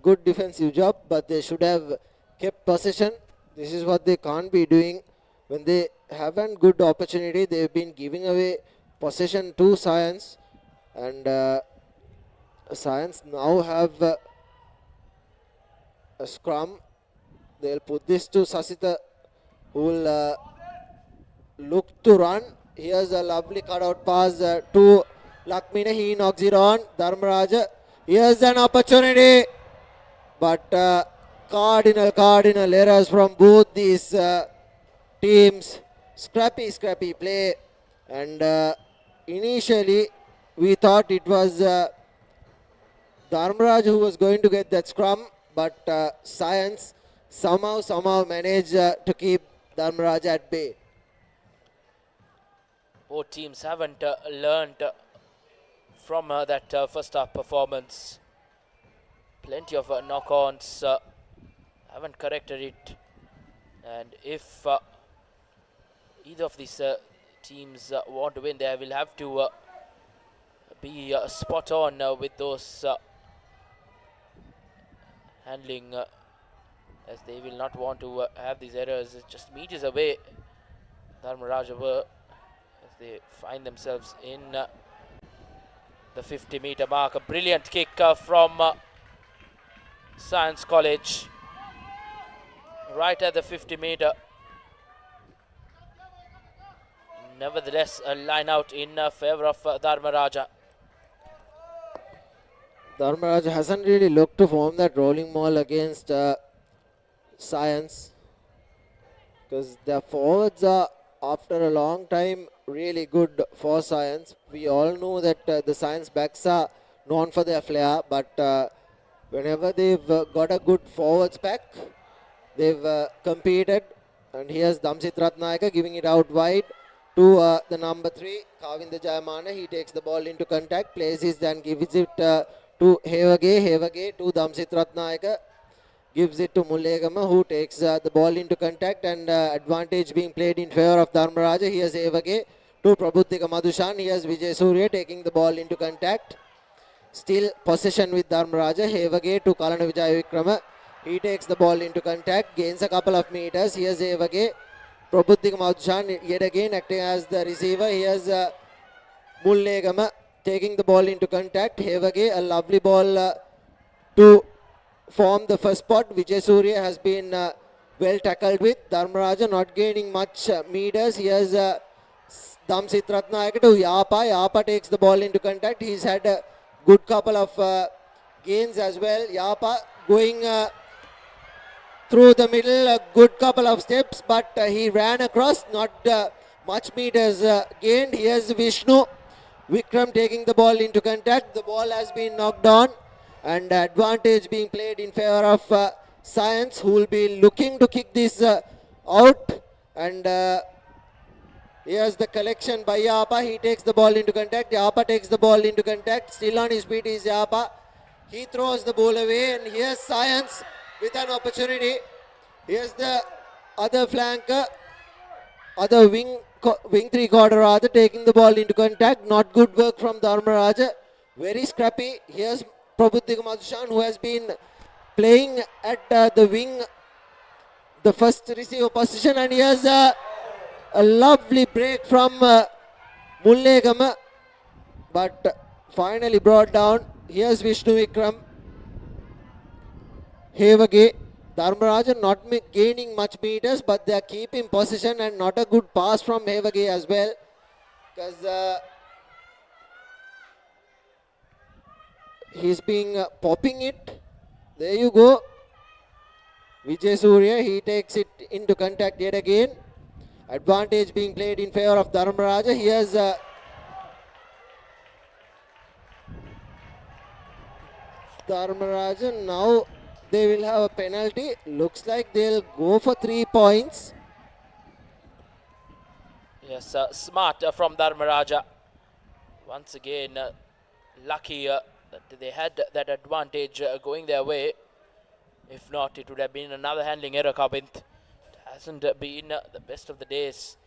B: good defensive job, but they should have kept possession. This is what they can't be doing. When they haven't good opportunity, they've been giving away possession to Science, and Science now have a scrum. They'll put this to Sasita, who will look to run. Here's a lovely cutout pass to Lakmina. He knocks it on. Dharmaraja, here's an opportunity, but cardinal errors from both these teams. Scrappy play, and initially we thought it was Dharmaraja who was going to get that scrum, but Science somehow managed to keep Dharmaraja at bay.
A: Both teams haven't learned from that first half performance. Plenty of knock-ons, haven't corrected it, and if either of these teams want to win, they will have to be spot on with those handling, as they will not want to have these errors just meters away. Dharmaraja were, as they find themselves in the 50-meter mark. A brilliant kick from Science College, right at the 50-meter. Nevertheless, a line out in favor of Dharmaraja.
B: Dharmaraja hasn't really looked to form that rolling maul against Science, because their forwards are, after a long time, really good for Science. We all know that the Science backs are known for their flair, but whenever they've got a good forwards pack, they've competed. And here's Damsit Ratnayaka giving it out wide to the number 3, Kavinda Jayamana. He takes the ball into contact, places and gives it to Hevage to Damsit Ratnayaka. Gives it to Mullegama, who takes the ball into contact, and advantage being played in favor of Dharmaraja. Here's Hevage to Prabhutika Madhushan. Here's Vijay Surya taking the ball into contact. Still possession with Dharmaraja. Hevage to Kalana Vijay Vikrama. He takes the ball into contact, gains a couple of meters. Here's Hevage. Prabhutika Madhushan yet again acting as the receiver. Here's Mullegama taking the ball into contact. Hevage, a lovely ball to form the first spot. Vijay Surya has been well tackled with. Dharmaraja not gaining much meters. Here's Damsit Ratnayaka to Yapa. Yapa takes the ball into contact. He's had a good couple of gains as well. Yapa going through the middle, a good couple of steps, but he ran across, not much meters gained. Here's Vishnu Vikram taking the ball into contact. The ball has been knocked on, and advantage being played in favor of Science, who will be looking to kick this out. And here's the collection by Yapa. He takes the ball into contact. Yapa takes the ball into contact. Still on his feet is Yapa. He throws the ball away, and here's Science with an opportunity. Here's the other flanker, other wing 3/4 rather, taking the ball into contact. Not good work from Dharmaraja. Very scrappy. Here's Prabuddhika Madhushan, who has been playing at the wing, the first receiver position, and here's a lovely break from Mullegama, but finally brought down. Here's Vishnu Vikram. Hevage. Dharmaraja not gaining much meters, but they are keeping position, and not a good pass from Hevage as well, because he's being popping it. There you go. Vijay Surya, he takes it into contact yet again. Advantage being played in favor of Dharmaraja. Here's Dharmaraja. Now they will have a penalty. Looks like they'll go for 3 points.
A: Yes, smart from Dharmaraja. Once again, lucky that they had that advantage going their way. If not, it would have been another handling error, Kabint. It hasn't been the best of the days.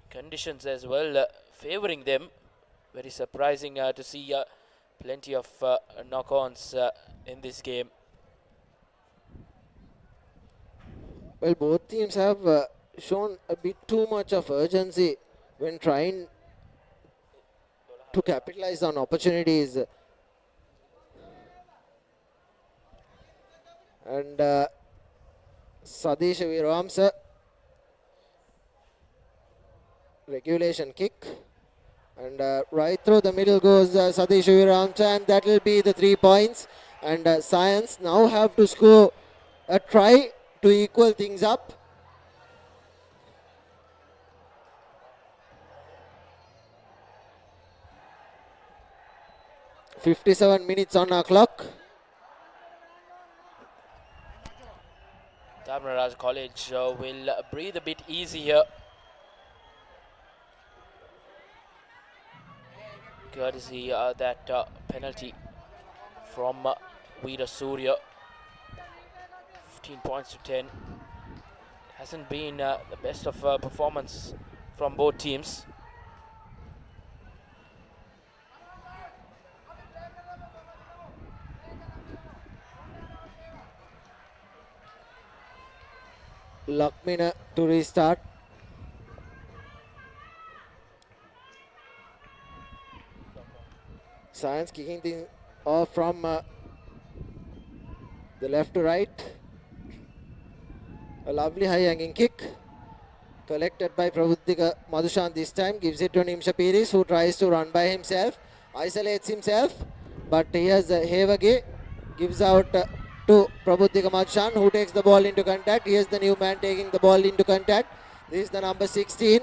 A: Conditions as well favouring them. Very surprising to see plenty of knock-ons in this game.
B: Well, both teams have shown a bit too much of urgency when trying to capitalize on opportunities. And Sadish Viramsa, regulation kick, and right through the middle goes Sadish Viramsa, and that will be the 3 points. And Science now have to score a try to equal things up. "57 minutes on our clock."
A: Dharmaraja College will breathe a bit easier. Courtesy that penalty from Veera Surya. 15 points to 10. Hasn't been the best of performance from both teams.
B: Lakmina to restart. Science kicking things off from the left to right. A lovely high hanging kick collected by Prabuddhika Madhushan this time. Gives it to Nimsha Piris, who tries to run by himself. Isolates himself. But here's Hevage. Gives out to Prabuddhika Madhushan, who takes the ball into contact. Here's the new man taking the ball into contact. This is the number 16.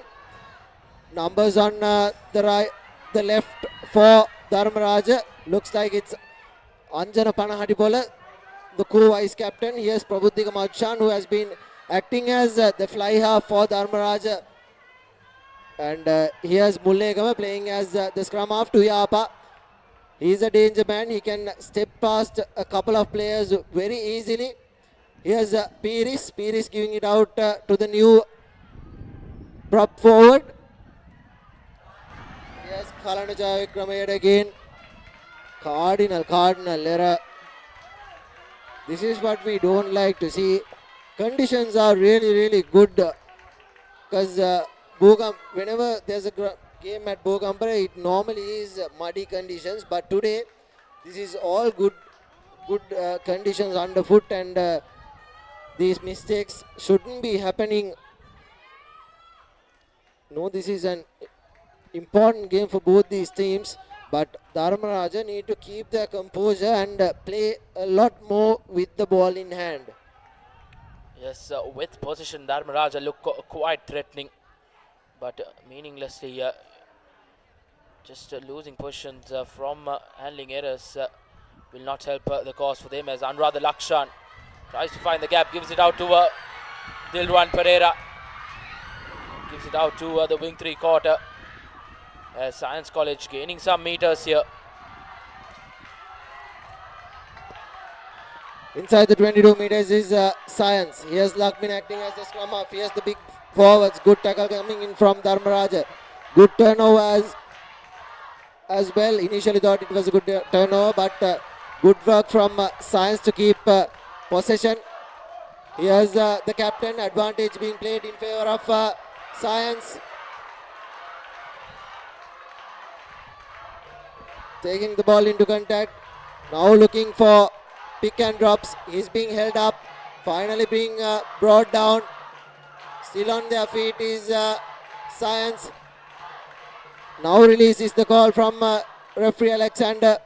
B: Numbers on the left for Dharmaraja. Looks like it's Anjana Panahatipola, the co-vice captain. Here's Prabuddhika Madhushan, who has been acting as the fly half for Dharmaraja. And here's Mullegama playing as the scrum half to Yapa. He's a danger man. He can step past a couple of players very easily. Here's Piris. Piris giving it out to the new prop forward. Here's Kalanaja Vikramayad again. Cardinal error. This is what we don't like to see. Conditions are really good, because whenever there's a game at Bogambara, it normally is muddy conditions, but today this is all good conditions underfoot, and these mistakes shouldn't be happening. No, this is an important game for both these teams, but Dharmaraja need to keep their composure and play a lot more with the ball in hand.
A: Yes, with position, Dharmaraja look quite threatening, but meaninglessly just losing positions from handling errors will not help the cause for them, as Anuradha Lakshan tries to find the gap, gives it out to Dilruwan Pereira, gives it out to the wing 3/4. Science College gaining some meters here.
B: Inside the 22 meters is Science. Here's Lakmin acting as the scrum half. Here's the big forwards. Good tackle coming in from Dharmaraja. Good turnover as well. Initially thought it was a good turnover, but good work from Science to keep possession. Here's the captain. Advantage being played in favor of Science. Taking the ball into contact. Now looking for pick and drops. He's being held up. Finally being brought down. Still on their feet is Science. Now release is the call from referee Alexander.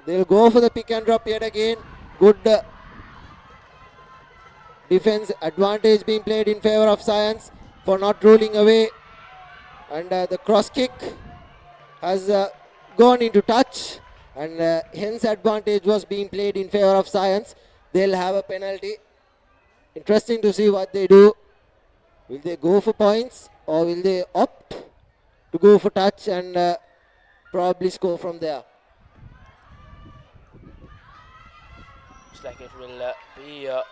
B: They'll go for the pick and drop yet again. Good defense. Advantage being played in favor of Science for not ruling away. And the cross kick has gone into touch, and hence advantage was being played in favor of Science. They'll have a penalty. Interesting to see what they do. Will they go for points or will they opt to go for touch and probably score from there?
A: Looks like it will be a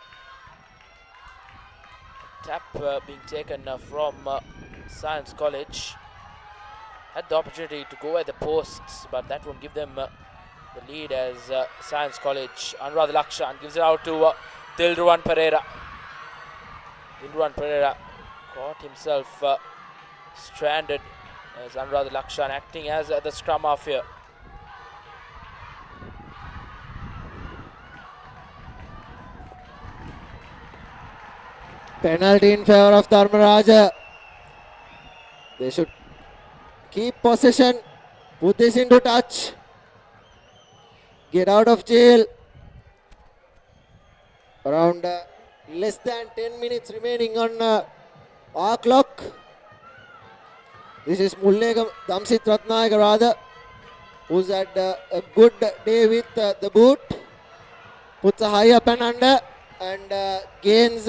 A: tap being taken from Science College. Had the opportunity to go at the posts, but that won't give them the lead as Science College. Anuradha Lakshan gives it out to Dilruwan Pereira. Dilruwan Pereira caught himself stranded as Anuradha Lakshan acting as the scrum half here.
B: Penalty in favor of Dharmaraja. They should keep possession, put this into touch, get out of jail. Around less than 10 minutes remaining on our clock. This is Mullega Damsit Ratnayaka rather, who's had a good day with the boot. Puts a high up and under and gains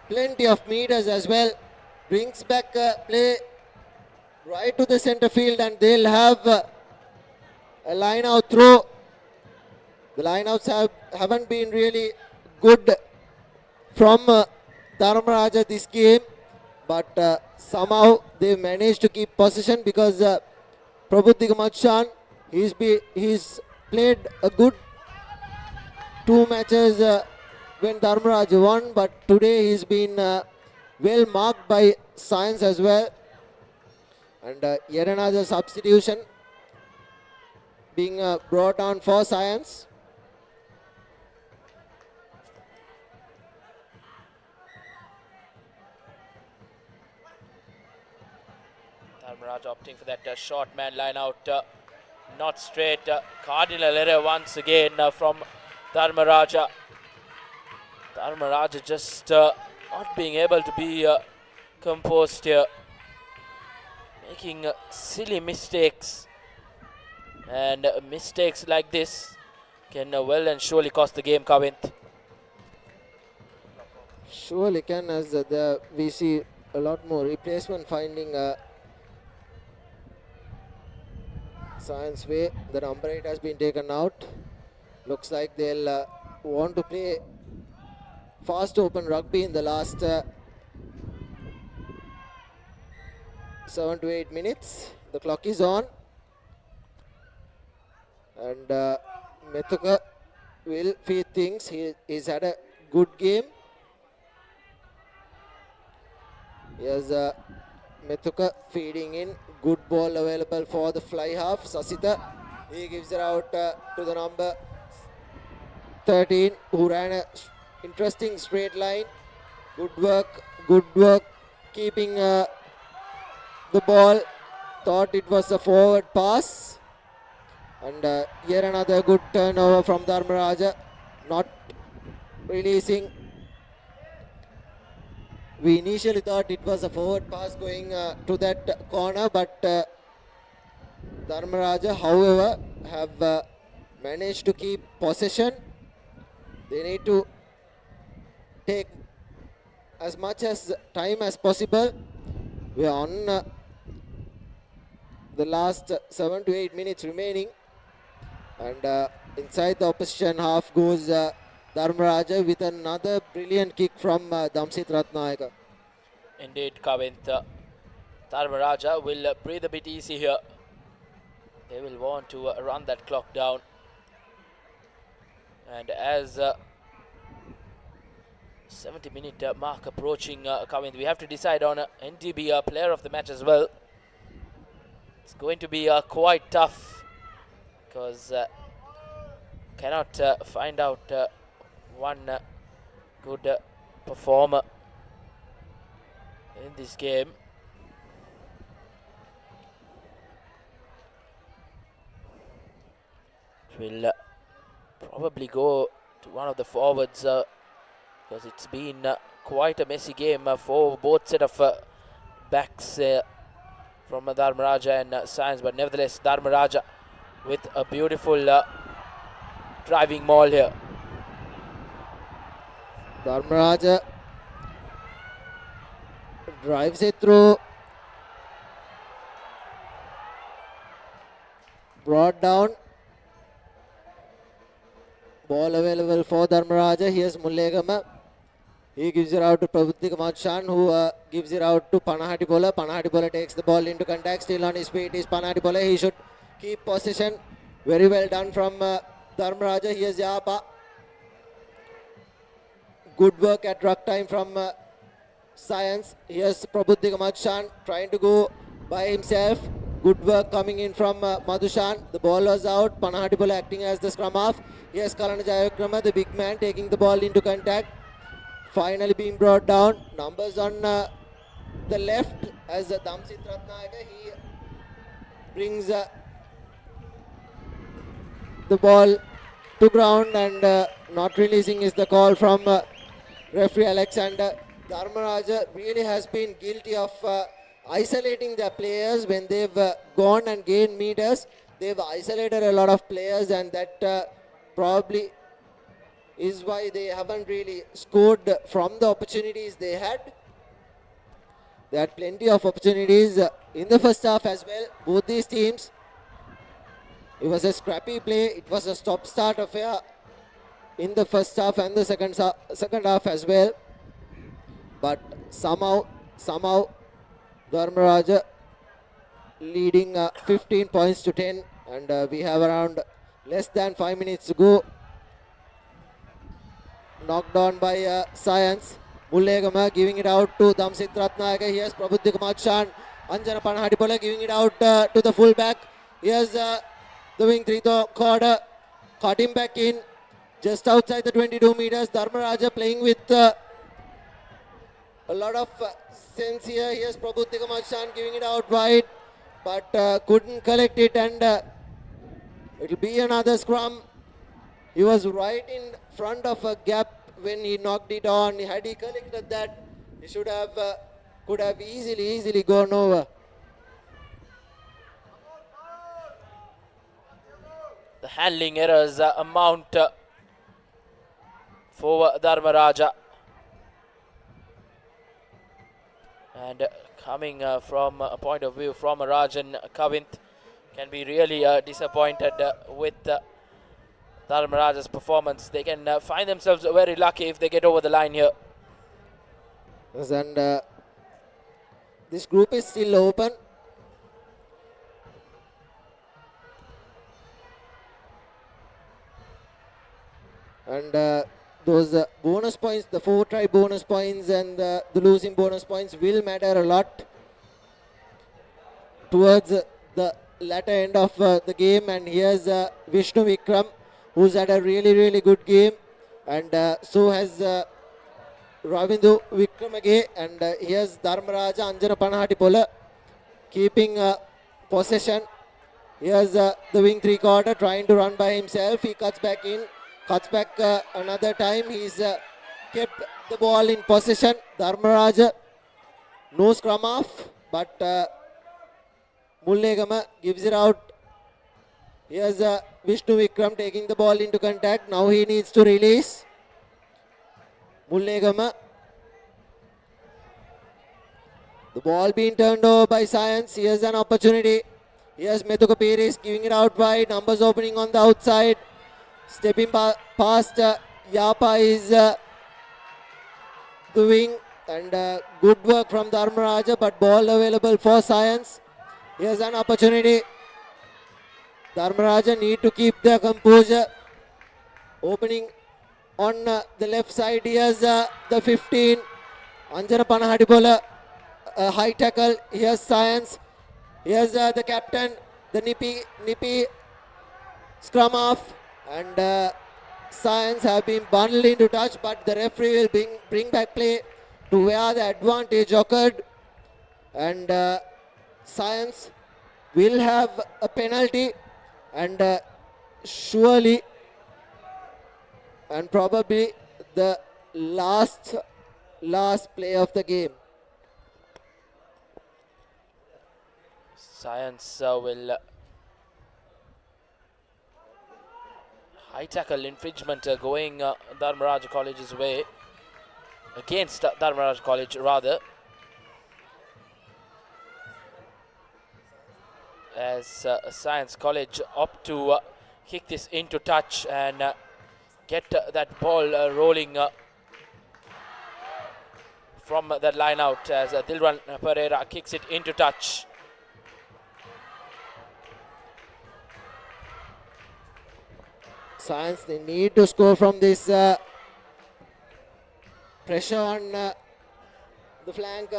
B: plenty of meters as well. Brings back play right to the center field, and they'll have a line out throw. The line outs haven't been really good from Dharmaraja this game, but somehow they managed to keep possession because Prabuddhika Madshan, he's played a good 2 matches when Dharmaraja won, but today he's been well marked by Science as well. And yet another substitution being brought on for Science.
A: Dharmaraja opting for that short man line out, not straight. Cardinal error once again from Dharmaraja. Dharmaraja just not being able to be composed here. Making silly mistakes, and mistakes like this can well and surely cost the game, Kavint.
B: Surely can, as we see a lot more replacement finding Science way. The number 8 has been taken out. Looks like they'll want to play fast open rugby in the last 7 to 8 minutes. The clock is on, and Methuka will feed things. He's had a good game. Here's Methuka feeding in. Good ball available for the fly half. Sasita, he gives it out to the number 13, who ran a interesting straight line. Good work keeping the ball. Thought it was a forward pass, and here another good turnover from Dharmaraja, not releasing. We initially thought it was a forward pass going to that corner, but Dharmaraja, however, have managed to keep possession. They need to take as much as time as possible. We are on the last 7 to 8 minutes remaining, and Inside the opposition half goes Dharmaraja with another brilliant kick from Damsit Ratnayaka.
A: Indeed, Kavint. Dharmaraja will breathe a bit easy here. They will want to run that clock down. And as 70-minute mark approaching, Kavint, we have to decide on NDB player of the match as well. It's going to be quite tough because cannot find out one good performer in this game. Will probably go to one of the forwards because it's been quite a messy game for both set of backs from Dharmaraja and Science, but nevertheless Dharmaraja with a beautiful driving maul here.
B: Dharmaraja drives it through, brought down. Ball available for Dharmaraja. Here's Mullegama. He gives it out to Prabuddhika Madushan, who gives it out to Panahatipola. Panahatipola takes the ball into contact. Still on his feet is Panahatipola. He should keep possession. Very well done from Dharmaraja. Here's Yapa. Good work at ruck time from Science. Here's Prabuddhika Madushan trying to go by himself. Good work coming in from Madushan. The ball was out. Panahatipola acting as the scrum half. Yes, Kalana Jayakrama, the big man, taking the ball into contact. Finally being brought down. Numbers on the left as Damsit Ratnayaka. He brings the ball to ground and not releasing is the call from referee Alexander. Dharmaraja really has been guilty of isolating their players when they've gone and gained meters. They've isolated a lot of players, and that probably is why they haven't really scored from the opportunities they had. They had plenty of opportunities in the first half as well, both these teams. It was a scrappy play. It was a stop-start affair in the first half and the second half as well. But somehow Dharmaraja leading 15 points to 10, and we have around less than 5 minutes to go. Knocked on by Science. Mullegama giving it out to Damsit Ratnayaka. Here's Prabuddhika Madushan. Anjana Panahatipola giving it out to the full back. Here's the wing three quarter. Caught him back in just outside the 22 meters. Dharmaraja playing with a lot of sense here. Here's Prabuddhika Madushan giving it out wide, but couldn't collect it, and it'll be another scrum. He was right in front of a gap when he knocked it on. Had he collected that, he should have could have easily gone over.
A: The handling errors amount for Dharmaraja. And coming from a point of view from Rajan, Kavint can be really disappointed with Dharmaraja's performance. They can find themselves very lucky if they get over the line here.
B: Yes, and this group is still open. And those bonus points, the 4 try bonus points and the losing bonus points will matter a lot towards the latter end of the game. And here's Vishnu Vikram, who's had a really good game, and so has Ravindu Vikramage. And here's Dharmaraja, Anjana Panahatipola keeping possession. Here's the wing 3 quarter trying to run by himself. He cuts back in. Cuts back another time. He's kept the ball in possession. Dharmaraja, no scrum off, but Mullegama gives it out. Here's Vishnu Vikram taking the ball into contact. Now he needs to release. Mullegama. The ball being turned over by Science. Here's an opportunity. Here's Methuka Piris giving it out wide. Numbers opening on the outside. Stepping past Yapa is doing, and good work from Dharmaraja, but ball available for Science. Here's an opportunity. Dharmaraja need to keep their composure. Opening on the left side, here's the 15. Anjana Panahadibola, a high tackle. Here's Science. Here's the captain, the nippy scrum off, and Science have been bundled into touch, but the referee will bring back play to where the advantage occurred, and Science will have a penalty, and surely and probably the last play of the game.
A: Science will high tackle infringement going Dharmaraja College's way, against Dharmaraja College rather, as Science College opt to kick this into touch and get that ball rolling from that line out, as Dilran Pereira kicks it into touch.
B: Science, they need to score from this pressure on the flank.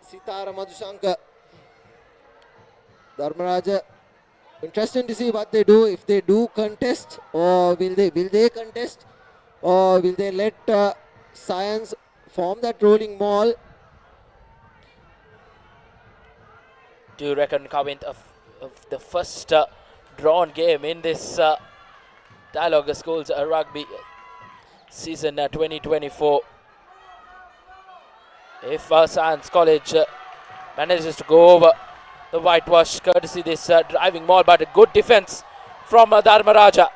B: Sitara Madhusankar. Dharmaraja, interesting to see what they do. If they do contest, or will they contest, or will they let Science form that rolling maul?
A: Do you reckon, Kavint, of the first drawn game in this Dialog Schools Rugby season 2024? If Science College manages to go over the whitewash, courtesy this driving maul, but a good defense from Dharmaraja.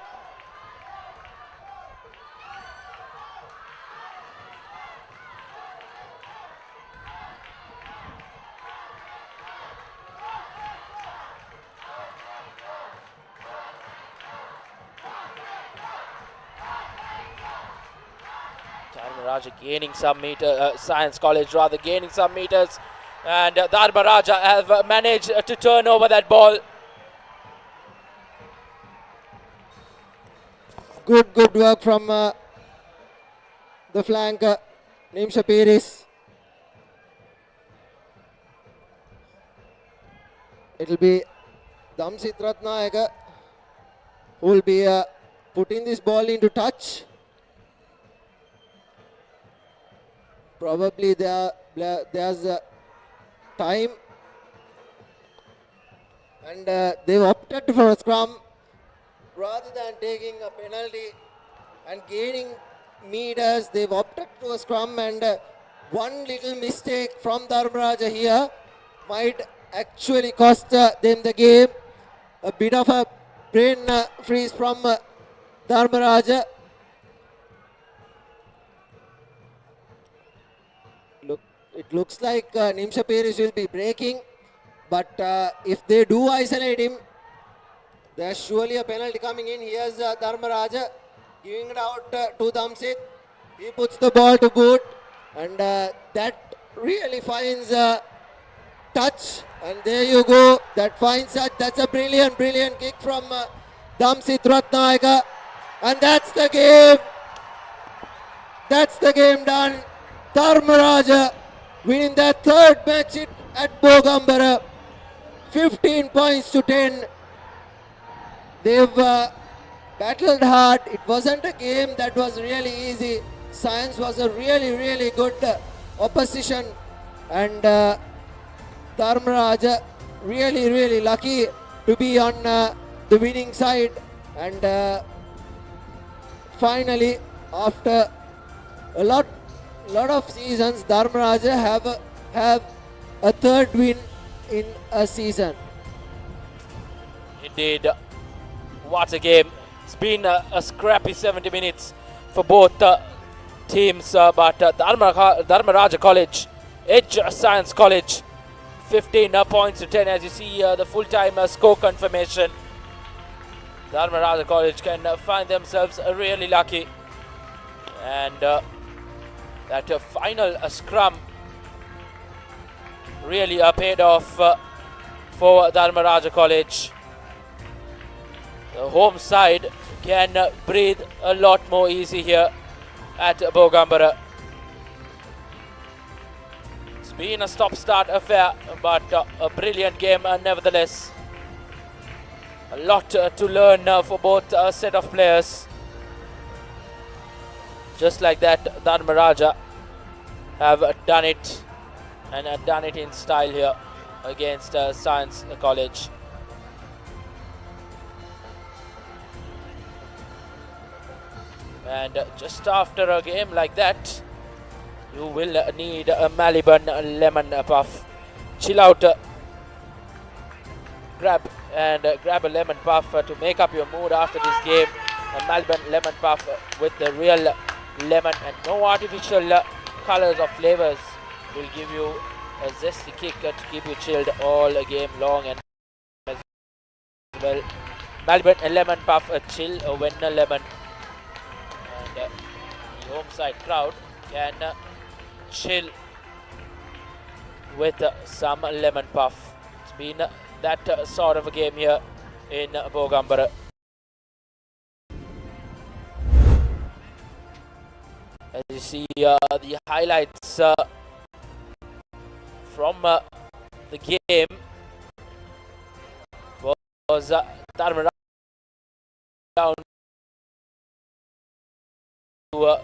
A: Dharmaraja gaining some meters, Science College rather gaining some meters, and Dharmaraja have managed to turn over that ball.
B: Good work from the flanker, Nimsha Piris. It'll be Damsit Ratnayaka who will be putting this ball into touch. Probably there's time, and they've opted for a scrum rather than taking a penalty and gaining meters. They've opted to a scrum, and one little mistake from Dharmaraja here might actually cost them the game. A bit of a brain freeze from Dharmaraja. It looks like Nimsha Peris will be breaking, but if they do isolate him, there's surely a penalty coming in. Here's Dharmaraja giving it out to Damsit. He puts the ball to boot, and that really finds touch. And there you go, that finds touch. That's a brilliant kick from Damsit Ratnayaka, and that's the game. That's the game done. Dharmaraja winning their third match at Bogambara, 15 points to 10. They've battled hard. It wasn't a game that was really easy. Science was a really good opposition, and Dharmaraja really lucky to be on the winning side. And finally, after a lot of seasons, Dharmaraja have a third win in a season.
A: Indeed, what a game. It's been a scrappy 70 minutes for both teams, but Dharmaraja College edge Science College 15 points to 10, as you see the full-time score confirmation. Dharmaraja College can find themselves really lucky. And that final scrum really paid off for Dharmaraja College. The home side can breathe a lot more easy here at Bogambara. It's been a stop-start affair, but a brilliant game nevertheless. A lot to learn for both set of players. Just like that, Dharmaraja have done it, and done it in style here against Science College. And just after a game like that, you will need a Maliban lemon puff. Chill out, grab a lemon puff to make up your mood after this game. A Maliban lemon puff with the real lemon and no artificial colors or flavors will give you a zesty kick to keep you chilled all game long. And as well, Maliban lemon puff, a chill when a lemon. And the home side crowd can chill with some lemon puff. It's been that sort of a game here in Bogambara. As you see the highlights from the game was Dharmaraja down to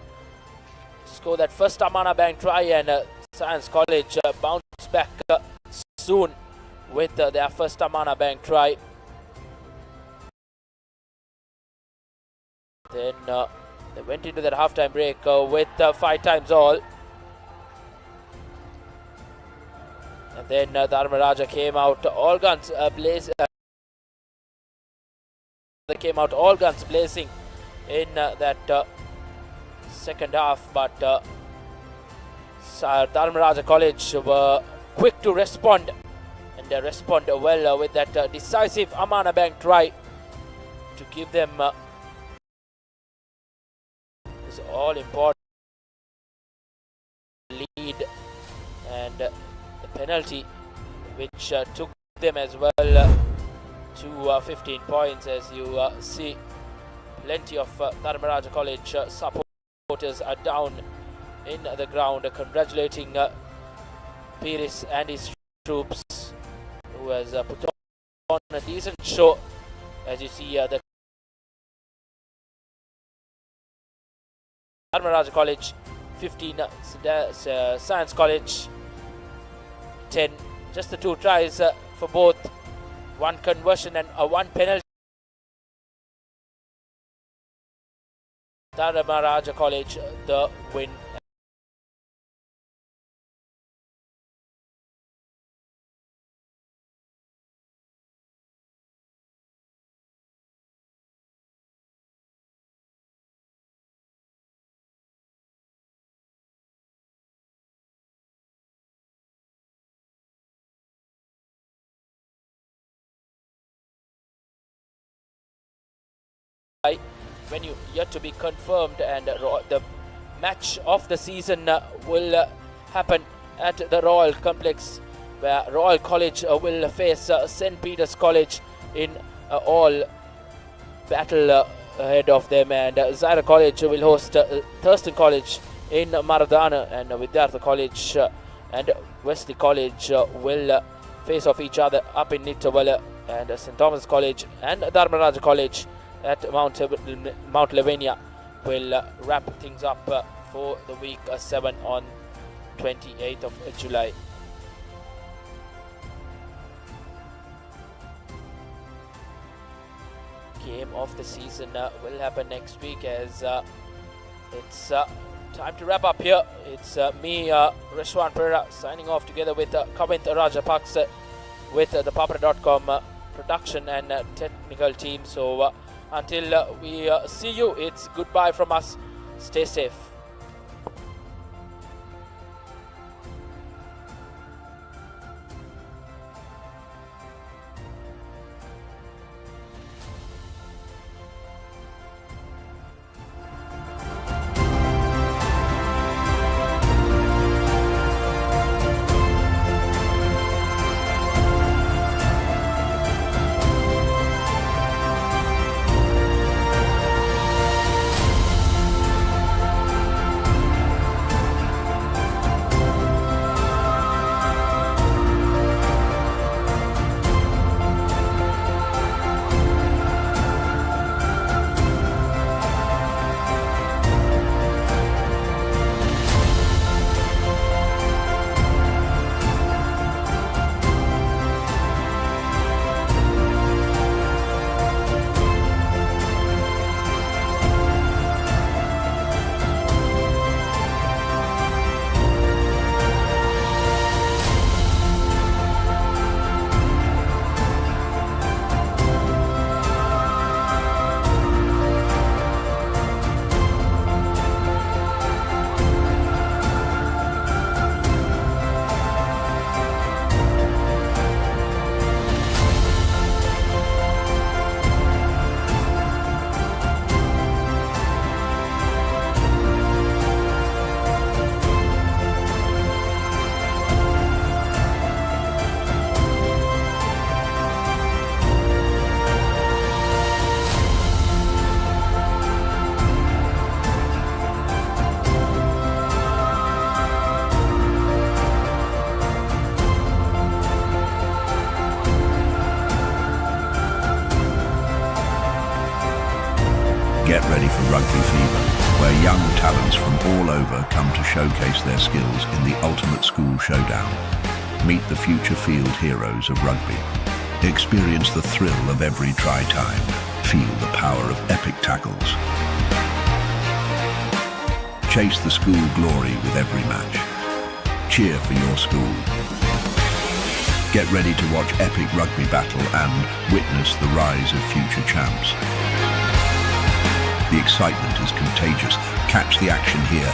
A: score that first Amana Bank try, and Science College bounced back soon with their first Amana Bank try. Then they went into that halftime break with 5 times all. And then Dharmaraja came out all guns blazing. They came out all guns blazing in that second half, but Dharmaraja College were quick to respond, and they respond well with that decisive Amana Bank try to give them this all important lead, and the penalty which took them as well to 15 points. As you see, plenty of Dharmaraja College supporters are down in the ground congratulating Piris and his troops, who has put on a decent show. As you see, the Dharmaraja College 15, Science College 10. Just the 2 tries for both, 1 conversion and 1 penalty. Dharmaraja College the win. When you yet to be confirmed, and the match of the season will happen at the Royal Complex, where Royal College will face St. Peter's College in all battle ahead of them, and Zaira College will host Thurston College in Maradana, and Vidyartha College and Wesley College will face off each other up in Nittawala, and St. Thomas College and Dharmaraja College at Mount Lavinia will wrap things up for the week 7 on 28th of July. Game of the season will happen next week, as it's time to wrap up here. It's me, Reshwan Pereira, signing off together with Kavint Rajapaksa with the Papare.com production and technical team. So until we see you, it's goodbye from us. Stay safe.
Y: where young talents from all over come to showcase their skills in the ultimate school showdown. Meet the future field heroes of rugby. Experience the thrill of every try time. Feel the power of epic tackles. Chase the school glory with every match. Cheer for your school. Get ready to watch epic rugby battle and witness the rise of future champs. The excitement is contagious. Catch the action here.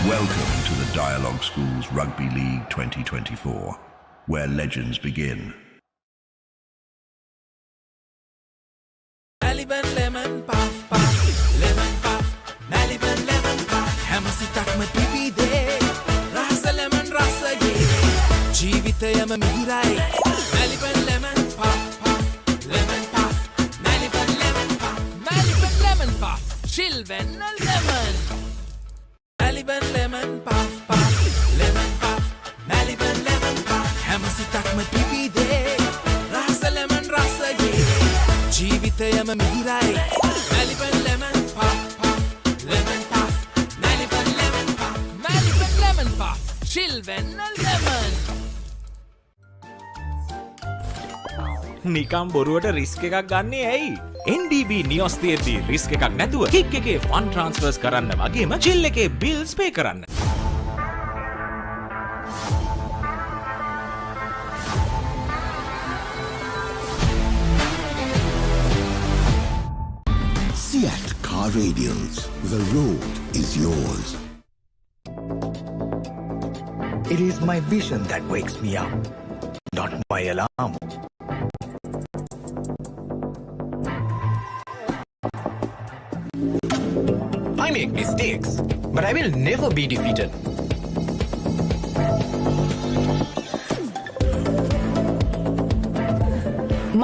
Y: Welcome to the Dialog Schools Rugby League 2024, where legends begin.
F: Maliban lemon puff puff, lemon puff, Maliban lemon puff. Hamasitakma pipide, rasa lemon rasa ye. Jeevithayama mihirai. Maliban lemon puff puff, lemon puff, Maliban lemon puff, Maliban lemon puff. Children lemon. Maliban lemon puff puff, lemon puff, Maliban lemon puff. Hamasitakma pipide, rasa lemon rasa ye. Jeevithayama mihirai. Maliban lemon puff puff, lemon puff, Maliban lemon puff, Maliban lemon puff. Children lemon.
E: නිකම් බොරුවට risk එකක් ගන්නේ ඇයි? NDB නියොස් තියෙද්දි risk එකක් නැතුව kick එකේ fun ට්‍රාන්ස්ෆර්ස් කරන්න වගේම චිල් එකේ බිල්ස් පේ කරන්න.
Y: Seat Car Radials. The road is yours.
J: It is my vision that wakes me up, not my alarm. I make mistakes, but I will never be defeated.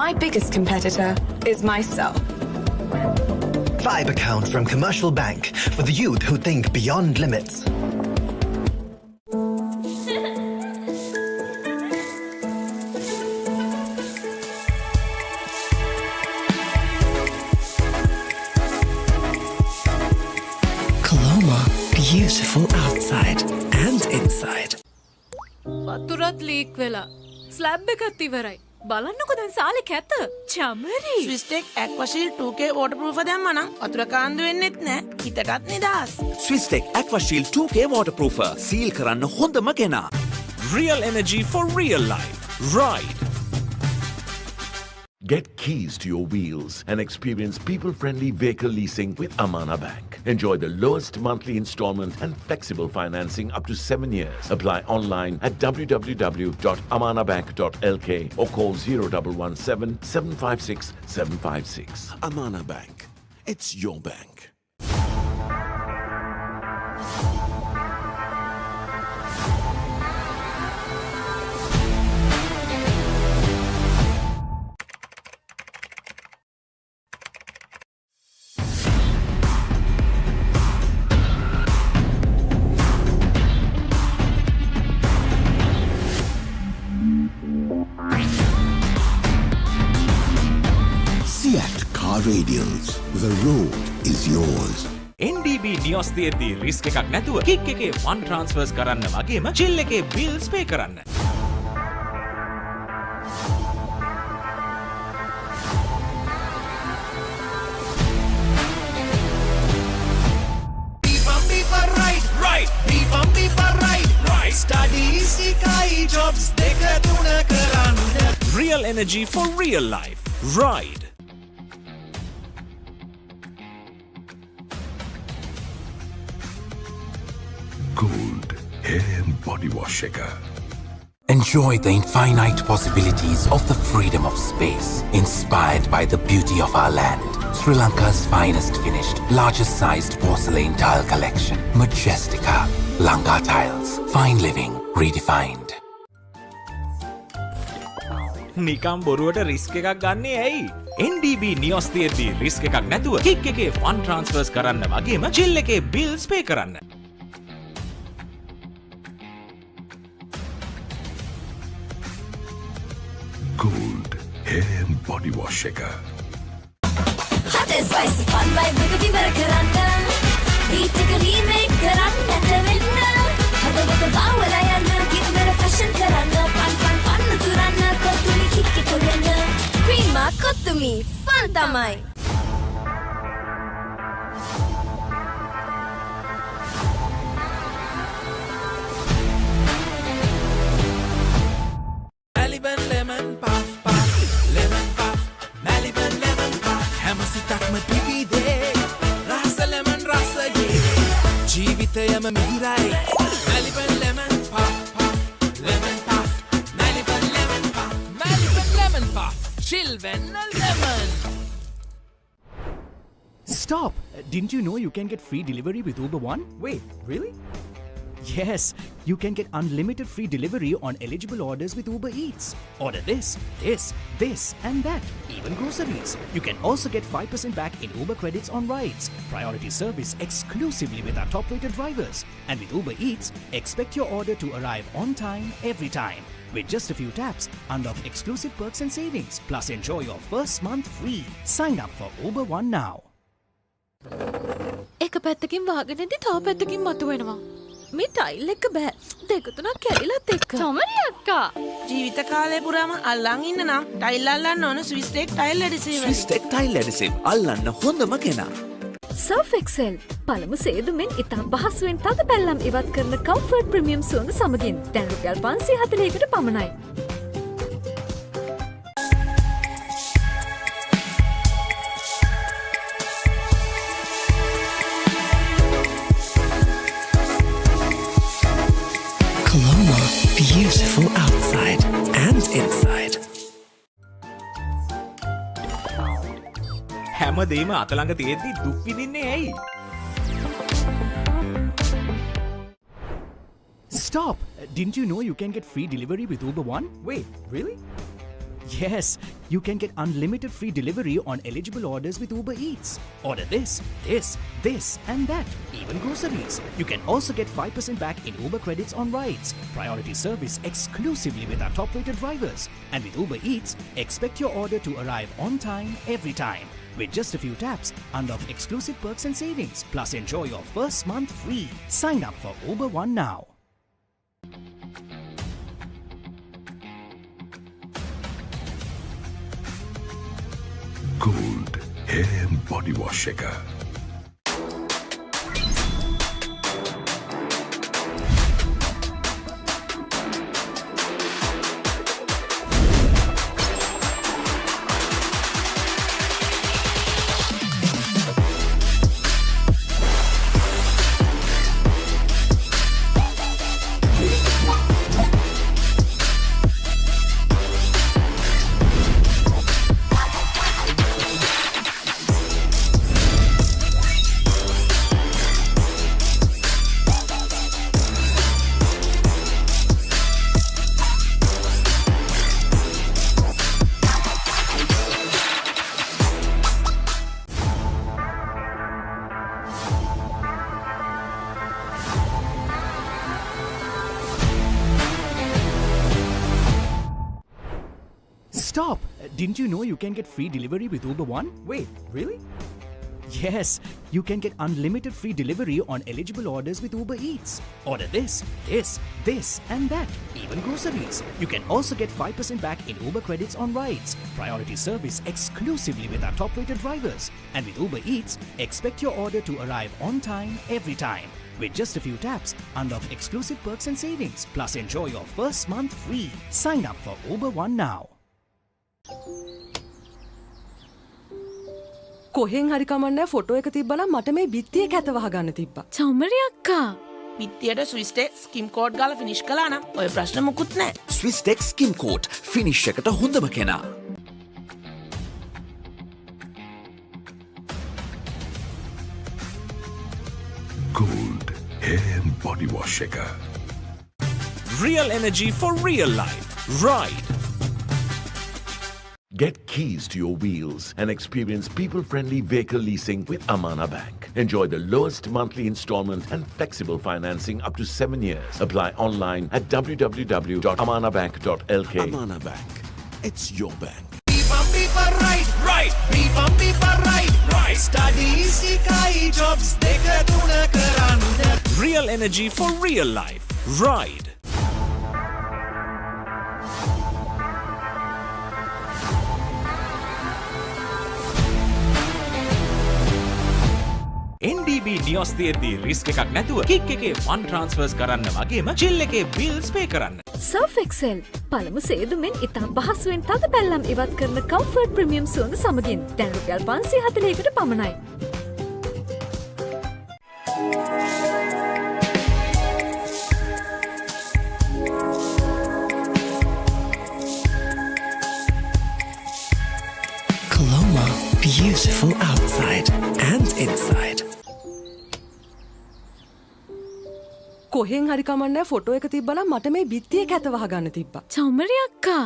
X: My biggest competitor is myself.
J: 5 accounts from Commercial Bank for the youth who think beyond limits.
F: Coloma, beautiful outside and inside.
K: වතුරත් leak වෙලා slab එකත් ඉවරයි. බලන්නකො දැන් සාලේ කැත. Chamari.
L: ස්විස්ටෙක් ඇක්වාෂීල් 2K waterproof දැම්මනම් වතුර කාන්දු වෙන්නෙත් නෑ. හිතටත් නිදහස්.
M: Swistek Aquashield 2K waterproofer. සීල් කරන්න හොඳම කෙනා.
E: Real energy for real life. Ride.
G: Get keys to your wheels and experience people-friendly vehicle leasing with Amana Bank. Enjoy the lowest monthly installment and flexible financing up to 7 years. Apply online at www.amanabank.lk or call 0117 756 756. Amana Bank. It's your bank.
Y: Seat Car Radials. The road is yours.
E: NDB නියොස් තියෙද්දි risk එකක් නැතුව kick එකේ fun ට්‍රාන්ස්ෆර්ස් කරන්න වගේම chill එකේ bills පේ කරන්න. Real energy for real life. Ride.
Y: Gold hair and body wash shaker.
C: Enjoy the infinite possibilities of the freedom of space, inspired by the beauty of our land. Sri Lanka's finest finished, largest sized porcelain tile collection. Majestica. Lanka Tiles. Fine living redefined.
E: නිකම් බොරුවට risk එකක් ගන්නේ ඇයි? NDB නියොස් තියෙද්දි risk එකක් නැතුව kick එකේ fun ට්‍රාන්ස්ෆර්ස් කරන්න වගේම චිල් එකේ බිල්ස් පේ කරන්න.
Y: Gold hair and body wash shaker.
I: Hot and spicy fun vibe එක විවර කරන්න.
L: තමයි.
F: Maliban lemon puff puff, lemon puff, Maliban lemon puff. හැම සිතක්ම පිබිදේ, රස lemon රසයේ. ජීවිතයම මිහිරයි. Maliban lemon puff puff, lemon puff, Maliban lemon puff, Maliban lemon puff. Chill venna lemon.
N: Stop! Didn't you know you can get free delivery with Uber One?
R: Wait, really?
N: Yes, you can get unlimited free delivery on eligible orders with Uber Eats. Order this, and that, even groceries. You can also get 5% back in Uber credits on rides. Priority service exclusively with our top-rated drivers. And with Uber Eats, expect your order to arrive on time, every time. With just a few taps, unlock exclusive perks and savings. Plus enjoy your first month free. Sign up for Uber One now.
K: එක පැත්තකින් වාගෙනදී තව පැත්තකින් මතුවෙනවා. මේ tile එක බෑ. දෙක තුනක් කැඩිලත් එක්ක. චමරි අක්කා.
L: ජීවිත කාලය පුරාම අල්ලන් ඉන්න නම් ටයිල් අල්ලන්න ඕන Swiss tech tile adhesive.
M: Swiss tech tile adhesive අල්ලන්න හොඳම කෙනා.
I: Surf Excel පළමු සේදුමෙන් ඉතා පහසුවෙන් තද පැල්ලම් ඉවත් කරන කම්ෆර්ට් ප්‍රීමියම් සුවඳ සමගින් දැන් රුපියල් 540කට පමණයි.
F: Coloma, beautiful outside and inside.
E: හැමදේම අතළඟ තියෙද්දි දුක් විඳින්නේ ඇයි?
N: Stop! Didn't you know you can get free delivery with Uber One?
R: Wait, really?
N: Yes, you can get unlimited free delivery on eligible orders with Uber Eats. Order this, and that, even groceries. You can also get 5% back in Uber credits on rides. Priority service exclusively with our top-rated drivers. And with Uber Eats, expect your order to arrive on time, every time. With just a few taps, unlock exclusive perks and savings. Plus enjoy your first month free. Sign up for Uber One now.
Y: Gold hair and body wash shaker.
N: Stop! Didn't you know you can get free delivery with Uber One?
R: Wait, really?
N: Yes, you can get unlimited free delivery on eligible orders with Uber Eats. Order this, and that, even groceries. You can also get 5% back in Uber credits on rides. Priority service exclusively with our top-rated drivers. And with Uber Eats, expect your order to arrive on time, every time. With just a few taps, unlock exclusive perks and savings. Plus enjoy your first month free. Sign up for Uber One now.
H: කොහෙන් හරි කමන්නේ photo එක තිබ්බනම් මට මේ බිත්තිය කැත වහගන්න තිබ්බා.
K: චමරි අක්කා.
L: පිටියට ස්විස් ටෙක් ස්කිම් කෝඩ් ගාලා ෆිනිෂ් කළා නම් ඔය ප්‍රශ්න මුකුත් නැහැ.
M: ස්විස් ටෙක් ස්කිම් කෝට් ෆිනිෂ් එකට හොඳම කෙනා.
Y: Gold hair and body wash shaker.
E: Real energy for real life. Ride.
G: Get keys to your wheels and experience people-friendly vehicle leasing with Amana Bank. Enjoy the lowest monthly installment and flexible financing up to 7 years. Apply online at www.amanabank.lk.
M: Amana Bank. It's your bank.
F: Beepa right. Beepa right. Studies ikai jobs dekha tuna karanna.
E: Real energy for real life. Ride. NDB Neos තියද්දී risk එකක් නැතුව kick එකේ fun ට්‍රාන්ස්ෆර්ස් කරන්න වගේම chill එකේ bills පේ කරන්න.
I: Surf Excel පළමු සේදුමෙන් ඉතා පහසුවෙන් තද පැල්ලම් ඉවත් කරන කම්ෆර්ට් ප්‍රීමියම් සුවඳ සමගින් දැන් රුපියල් 540කට පමණයි.
F: Beautiful outside and inside.
H: කොහෙන් හරි කමන්නේ ෆොටෝ එක තිබ්බනම් මට මේ බිත්තියේ කැත වහගන්න තිබ්බා.
K: චම්මරි අක්කා.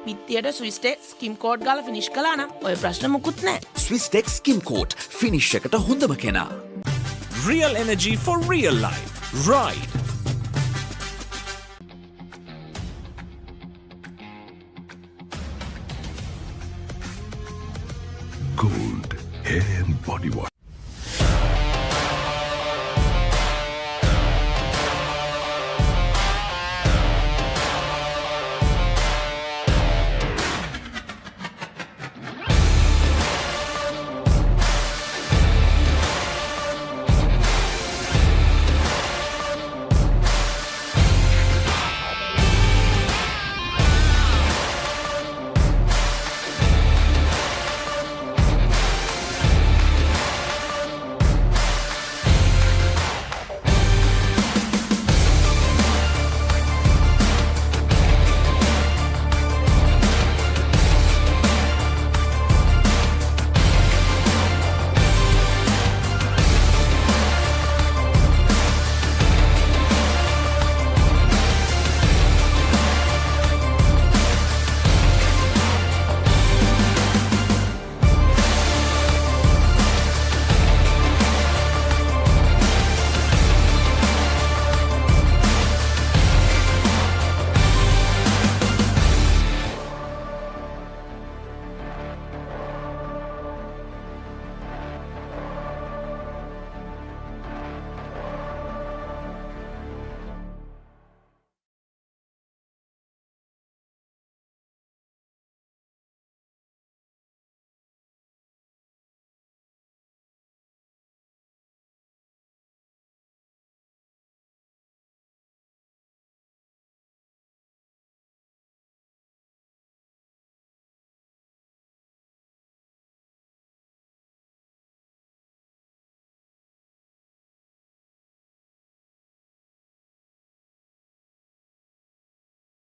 L: බිත්තියට ස්විස් ටෙක් ස්කිම් කෝඩ් ගාලා ෆිනිෂ් කළා නම් ඔය ප්‍රශ්න මුකුත් නැහැ.
M: Swiss Tech Skim Coat finish එකට හොඳම කෙනා.
E: Real energy for real life. Ride.
Y: Gold hair and body wash.